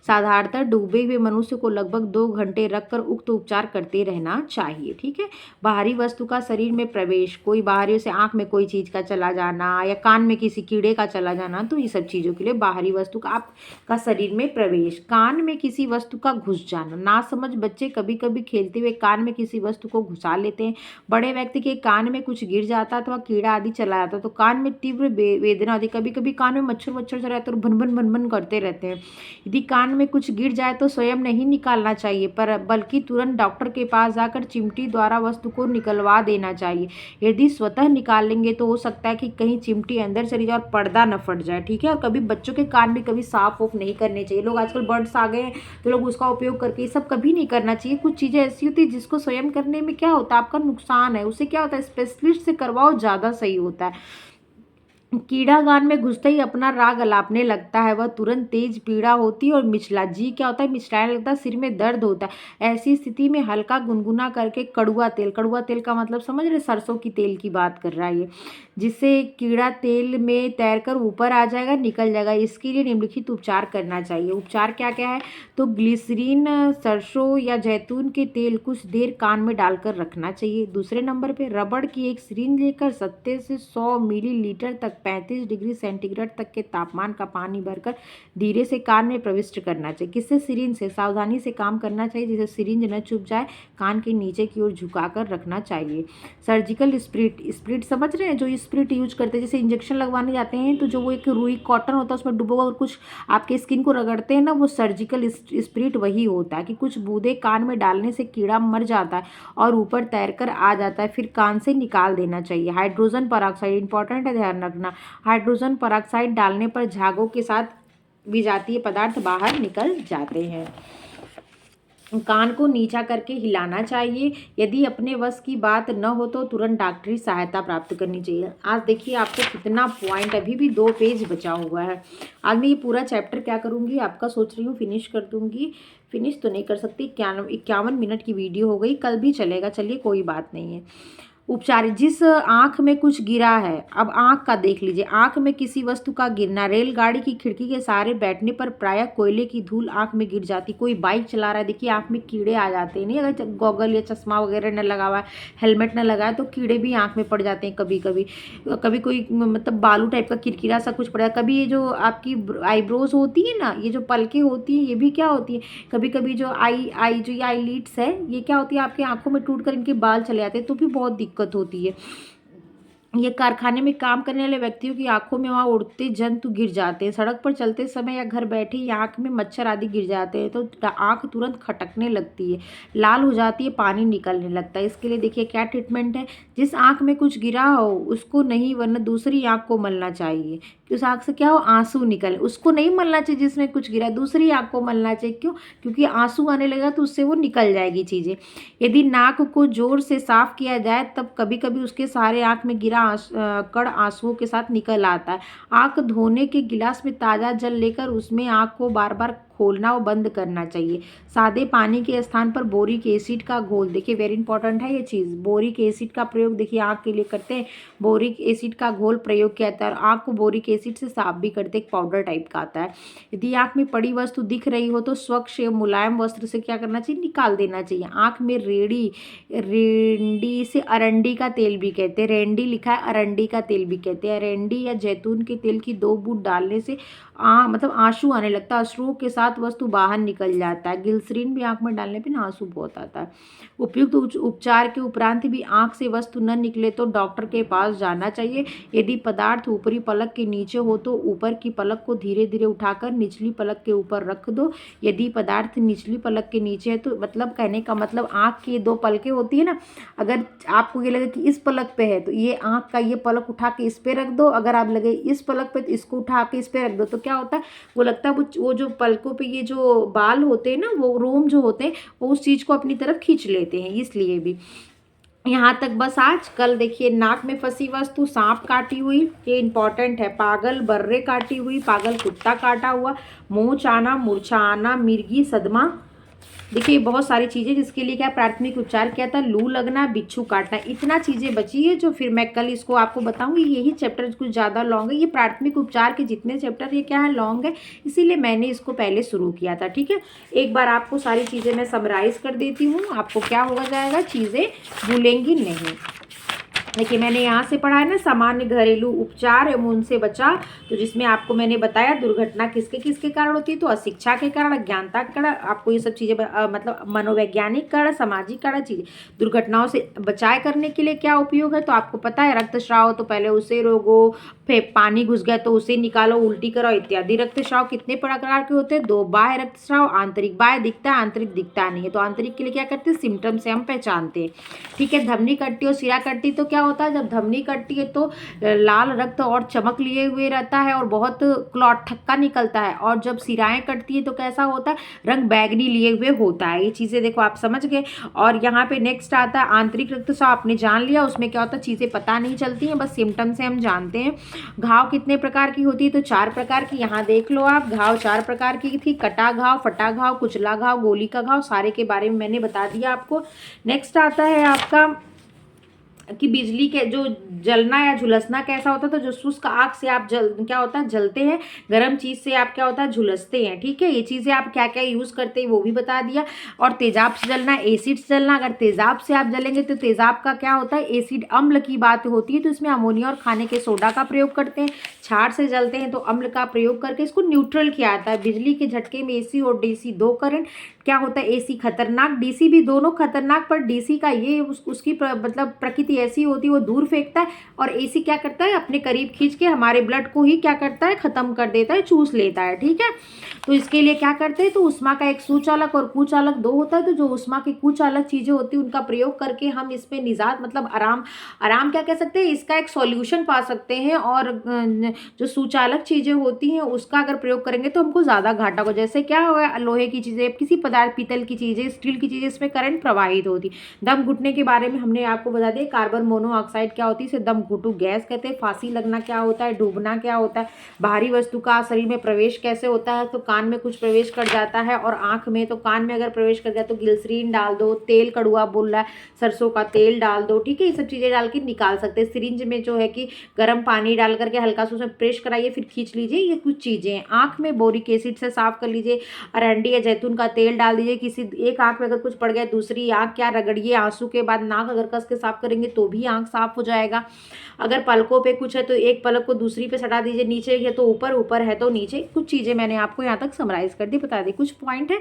साधारणतः डूबे हुए मनुष्य को लगभग 2 घंटे रखकर उक्त उपचार करते रहना चाहिए, ठीक है। बाहरी वस्तु का शरीर में प्रवेश, कोई बाहरी से आंख में कोई चीज का चला जाना या कान में किसी कीड़े का चला जाना, तो ये सब चीजों के लिए बाहरी वस्तु का आपका शरीर में प्रवेश। कान में किसी वस्तु का घुस जाना, नासमझ बच्चे कभी कभी खेलते हुए कान में किसी वस्तु को घुसा लेते हैं। बड़े व्यक्ति के कान में कुछ गिर जाता अथवा कीड़ा आदि चला जाता तो कान में तीव्र वेदना होती। कभी कभी कान में मच्छर से रहते और भन भन करते रहते हैं। यदि कान में कुछ गिर जाए तो स्वयं नहीं निकालना चाहिए, पर बल्कि तुरंत डॉक्टर के पास जाकर चिमटी द्वारा वस्तु को निकलवा देना चाहिए। यदि स्वतः निकालेंगे तो हो सकता है कि कहीं चिमटी अंदर चली जाए और पर्दा न फट जाए, ठीक है। और कभी बच्चों के कान भी कभी साफ ऑफ नहीं करने चाहिए। लोग आजकल बड्स आ गए हैं तो लोग उसका उपयोग करके, ये सब कभी नहीं करना चाहिए। कुछ चीज़ें ऐसी होती है जिसको स्वयं करने में क्या होता है, आपका नुकसान है, उससे क्या होता है स्पेशलिस्ट से करवाओ, ज़्यादा सही होता है। कीड़ा कान में घुसते ही अपना राग अलापने लगता है, वह तुरंत तेज पीड़ा होती है और मिचला जी क्या होता है, मिचलाने लगता है, सिर में दर्द होता है। ऐसी स्थिति में हल्का गुनगुना करके कड़ुआ तेल का मतलब समझ रहे, सरसों की तेल की बात कर रहा है ये, जिससे कीड़ा तेल में तैरकर ऊपर आ जाएगा, निकल जाएगा। इसके लिए निम्नलिखित उपचार करना चाहिए। उपचार क्या क्या है, तो ग्लिसरीन, सरसों या जैतून के तेल कुछ देर कान में डालकर रखना चाहिए। दूसरे नंबर पे रबड़ की एक सिरिंज लेकर 70 से 100 मिलीलीटर तक 35 डिग्री सेंटीग्रेड तक के तापमान का पानी भरकर धीरे से कान में प्रविष्ट करना चाहिए। किससे, सिरिंज से। सावधानी से काम करना चाहिए जिससे सिरिंज न चुभ जाए। कान के नीचे की ओर झुकाकर रखना चाहिए। सर्जिकल स्प्रिट समझ रहे हैं, जो स्प्रिट यूज करते हैं, जैसे इंजेक्शन लगवाने जाते हैं तो जो वो एक रुई कॉटन होता है उसमें डुबो और कुछ आपके स्किन को रगड़ते हैं ना, वो सर्जिकल स्प्रिट वही होता है कि कुछ बूंदे कान में डालने से कीड़ा मर जाता है और ऊपर तैरकर आ जाता है, फिर कान से निकाल देना चाहिए। हाइड्रोजन पेरोक्साइड इंपॉर्टेंट है, ध्यान रखना। हाइड्रोजन पेरोक्साइड डालने पर झागों के साथ विजातीय पदार्थ बाहर निकल जाते हैं। कान को नीचा करके हिलाना चाहिए। यदि अपने वश की बात न हो तो तुरंत डॉक्टरी सहायता प्राप्त करनी चाहिए। आज देखिए आपको कितना पॉइंट, अभी भी 2 पेज बचा हुआ है। आज मैं ये पूरा चैप्टर क्या करूँगी, आपका सोच रही हूँ फिनिश कर दूँगी। फिनिश तो नहीं कर सकती, 51 मिनट की वीडियो हो गई, कल भी चलेगा, चलिए कोई बात नहीं है। उपचार, जिस आँख में कुछ गिरा है, अब आँख का देख लीजिए। आँख में किसी वस्तु का गिरना, रेलगाड़ी की खिड़की के सहारे बैठने पर प्रायः कोयले की धूल आँख में गिर जाती। कोई बाइक चला रहा है, देखिए आँख में कीड़े आ जाते हैं, नहीं अगर गॉगल या चश्मा वगैरह न लगा हुआ है, हेलमेट न लगाया तो कीड़े भी आँख में पड़ जाते हैं कभी कभी। कभी कोई मतलब बालू टाइप का किरकिरा सा कुछ पड़ा, कभी ये जो आपकी आईब्रोज होती है ना, ये जो पलकें होती हैं, ये भी क्या होती है, कभी कभी जो आईलिड्स है, ये क्या होती है आपकी आंखों में टूट कर इनके बाल चले जाते हैं, तो भी बहुत दिक्कत होती है। ये कारखाने में काम करने वाले व्यक्तियों की आंखों में वहाँ उड़ते जंतु गिर जाते हैं। सड़क पर चलते समय या घर बैठे ही आंख में मच्छर आदि गिर जाते हैं तो आंख तुरंत खटकने लगती है, लाल हो जाती है, पानी निकलने लगता है। इसके लिए देखिए क्या ट्रीटमेंट है। जिस आंख में कुछ गिरा हो उसको नहीं, वरना दूसरी आंख को मलना चाहिए कि उस आंख से क्या हो, आंसू निकले। उसको नहीं मलना चाहिए जिसमें कुछ गिरा, दूसरी आंख को मलना चाहिए। क्यों, क्योंकि आंसू आने लगेगा तो उससे वो निकल जाएगी चीज़ें। यदि नाक को जोर से साफ किया जाए तब कभी कभी उसके सहारे आंख में गिरा कण आंसुओं के साथ निकल आता है। आंख धोने के गिलास में ताज़ा जल लेकर उसमें आंख को बार बार खोलना और बंद करना चाहिए। सादे पानी के स्थान पर बोरिक एसिड का घोल, देखिए वेरी इंपॉर्टेंट है ये चीज़, बोरिक एसिड का प्रयोग देखिए आंख के लिए करते हैं। बोरिक एसिड का घोल प्रयोग किया जाता है और आंख को बोरिक एसिड से साफ भी करते, एक पाउडर टाइप का आता है। यदि आंख में पड़ी वस्तु दिख रही हो तो स्वच्छ या मुलायम वस्त्र से क्या करना चाहिए, निकाल देना चाहिए। आंख में रेंडी से अरंडी का तेल भी कहते हैं, रेंडी लिखा है, अरंडी का तेल भी कहते हैं। अरंडी या जैतून के तेल की 2 बूंद डालने से मतलब आंसू आने लगता है, अश्रुओं के साथ वस्तु बाहर निकल जाता है। ग्लिसरीन भी आंख में डालने पे ना आंसू बहुत आता है। उपयुक्त उपचार के उपरांत भी आंख से वस्तु न निकले तो डॉक्टर के पास जाना चाहिए। यदि पदार्थ ऊपरी पलक के नीचे हो तो ऊपर की पलक को धीरे धीरे उठाकर निचली पलक के ऊपर रख दो। यदि पदार्थ निचली पलक के नीचे है तो मतलब कहने का मतलब आंख की 2 पलकें होती है ना, अगर आपको ये लगे कि इस पलक पे है तो ये आंख का ये पलक उठा के इस पे रख दो, अगर आप लगे इस पलक पे तो इसको उठा के इस पे रख दो, तो क्या होता है, वो लगता है वो जो पलकों पे ये जो बाल होते हैं ना, वो रोम जो होते हैं वो उस चीज़ को अपनी तरफ खींच लेते हैं, इसलिए भी। यहाँ तक बस आज। कल देखिए नाक में फंसी वस्तु, सांप काटी हुई, ये इंपॉर्टेंट है। पागल बर्रे काटी हुई, पागल कुत्ता काटा हुआ, मुँह चाना, मूर्छा आना, मिर्गी, सदमा, देखिए बहुत सारी चीज़ें जिसके लिए क्या प्राथमिक उपचार किया था। लू लगना, बिच्छू काटना, इतना चीज़ें बची है जो फिर मैं कल इसको आपको बताऊंगी। यही चैप्टर कुछ ज़्यादा लॉन्ग है, ये प्राथमिक उपचार के जितने चैप्टर ये क्या है लॉन्ग है, इसीलिए मैंने इसको पहले शुरू किया था, ठीक है। एक बार आपको सारी चीज़ें मैं समराइज़ कर देती हूँ, आपको क्या होगा जाएगा, चीज़ें भूलेंगी नहीं। देखिए मैंने यहाँ से पढ़ा है ना, सामान्य घरेलू उपचार एवं उनसे बचाव, तो जिसमें आपको मैंने बताया दुर्घटना किसके किसके कारण होती है, तो अशिक्षा के कारण, अज्ञानता के कारण, आपको ये सब चीज़ें मतलब मनोवैज्ञानिक कारण, सामाजिक कारण चीज़ें। दुर्घटनाओं से बचाव करने के लिए क्या उपयोग है, तो आपको पता है रक्तस्राव तो पहले उसे रोको, फिर पानी घुस गया तो उसे निकालो, उल्टी करो इत्यादि। रक्तस्राव कितने प्रकार के होते हैं, 2, बाह्य रक्तस्राव, आंतरिक। बाह्य दिखता है, आंतरिक दिखता नहीं है, तो आंतरिक के लिए क्या करते हैं, सिम्टम से हम पहचानते हैं, ठीक है। धमनी कटती और सिरा कटती तो क्या होता है, जब धमनी कटती है तो लाल रक्त और चमक लिए हुए रहता है और बहुत क्लॉट ठक्का निकलता है, और जब सिराएं कटती है तो कैसा होता है, रंग बैगनी लिए हुए होता है। ये चीज़ें देखो आप समझ गए। और यहाँ पे नेक्स्ट आता है आंतरिक रक्तस्राव, आपने जान लिया, उसमें क्या होता है, चीज़ें पता नहीं चलती हैं, बस सिम्टम से हम जानते हैं। घाव कितने प्रकार की होती है, तो 4 प्रकार की। यहाँ देख लो आप, घाव 4 प्रकार की थी, कटा घाव, फटा घाव, कुचला घाव, गोली का घाव, सारे के बारे में मैंने बता दिया आपको। नेक्स्ट आता है आपका कि बिजली के जो जलना या झुलसना कैसा होता है, तो जो शुष्क आग से आप क्या होता है, जलते हैं, गर्म चीज़ से आप क्या होता है, झुलसते हैं, ठीक है। ये चीज़ें आप क्या क्या यूज़ करते हैं वो भी बता दिया। और तेजाब से जलना, एसिड से जलना, अगर तेजाब से आप जलेंगे तो तेजाब का क्या होता है, एसिड अम्ल की बात होती है, तो इसमें अमोनिया और खाने के सोडा का प्रयोग करते हैं। छाड़ से जलते हैं तो अम्ल का प्रयोग करके इसको न्यूट्रल किया जाता है। बिजली के झटके में एसी और डीसी दो करंट, क्या होता है, एसी खतरनाक, डीसी भी, दोनों खतरनाक, पर डीसी का ये उसकी मतलब प्रकृति ऐसी होती है, वो दूर फेंकता है, और एसी क्या करता है, अपने करीब खींच के हमारे ब्लड को ही क्या करता है, खत्म कर देता है, चूस लेता है, ठीक है। तो इसके लिए क्या करते हैं, तो उष्मा का एक सुचालक और कुचालक 2 होता है, तो जो उष्मा की कुचालक चीज़ें होती है उनका प्रयोग करके हम इसमें निजात मतलब आराम क्या कह सकते हैं, इसका एक सॉल्यूशन पा सकते हैं। और जो सुचालक चीज़ें होती हैं उसका अगर प्रयोग करेंगे तो हमको ज़्यादा घाटा हो, जैसे क्या हुआ, लोहे की चीज़ें, किसी पदार्थ, पीतल की चीज़ें, स्टील की चीज़ें, इसमें करंट प्रवाहित होती। दम घुटने के बारे में हमने आपको बता दिया, कार्बन मोनोऑक्साइड क्या होती है, इसे दम घुटू गैस कहते हैं। फांसी लगना क्या होता है, डूबना क्या होता है, भारी वस्तु का शरीर में प्रवेश कैसे होता है, तो कान में कुछ प्रवेश कर जाता है, और आँख में, तो कान में अगर प्रवेश कर गया तो ग्लिसरीन डाल दो, तेल कड़ुआ बोल रहा है, सरसों का तेल डाल दो, ठीक है। ये सब चीज़ें डाल के निकाल सकते हैं। सिरिंज में जो है कि गर्म पानी डाल करके हल्का सा उसमें प्रेस कराइए, फिर खींच लीजिए, ये कुछ चीज़ें हैं। आँख में बोरिक एसिड से साफ कर लीजिए, अरंडी या जैतून का तेल डाल दीजिए, किसी एक आँख में अगर कुछ पड़ गया दूसरी आँख क्या रगड़िए, आंसू के बाद नाक अगर कस के साफ करेंगे तो भी आँख साफ हो जाएगा। अगर पलकों पे कुछ है तो एक पलक को दूसरी पे सटा दीजिए, नीचे है तो ऊपर, ऊपर है तो नीचे। कुछ चीज़ें मैंने आपको यहाँ तक समराइज कर दी, बता दी, कुछ पॉइंट है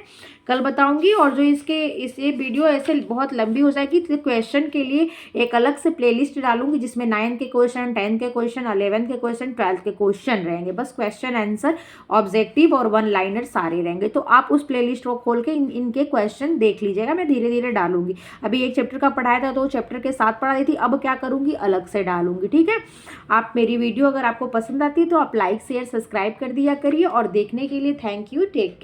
कल बताऊंगी। और जो ये वीडियो ऐसे बहुत लंबी हो जाएगी तो क्वेश्चन के लिए एक अलग से प्लेलिस्ट डालूंगी, जिसमें 9th के क्वेश्चन, 10th के क्वेश्चन, 11th के क्वेश्चन, 12th के क्वेश्चन रहेंगे। बस क्वेश्चन आंसर, ऑब्जेक्टिव और 1 लाइनर सारे रहेंगे। तो आप उस प्लेलिस्ट को खोल के इनके क्वेश्चन देख लीजिएगा, मैं धीरे धीरे डालूंगी। अभी एक चैप्टर का पढ़ाया था तो चैप्टर के साथ पढ़ा दी थी, अब क्या करूंगी, अलग से डालूंगी, ठीक है। आप मेरी वीडियो अगर आपको पसंद आती है तो आप लाइक शेयर सब्सक्राइब कर दिया करिए, और देखने के लिए थैंक यू, टेक केयर।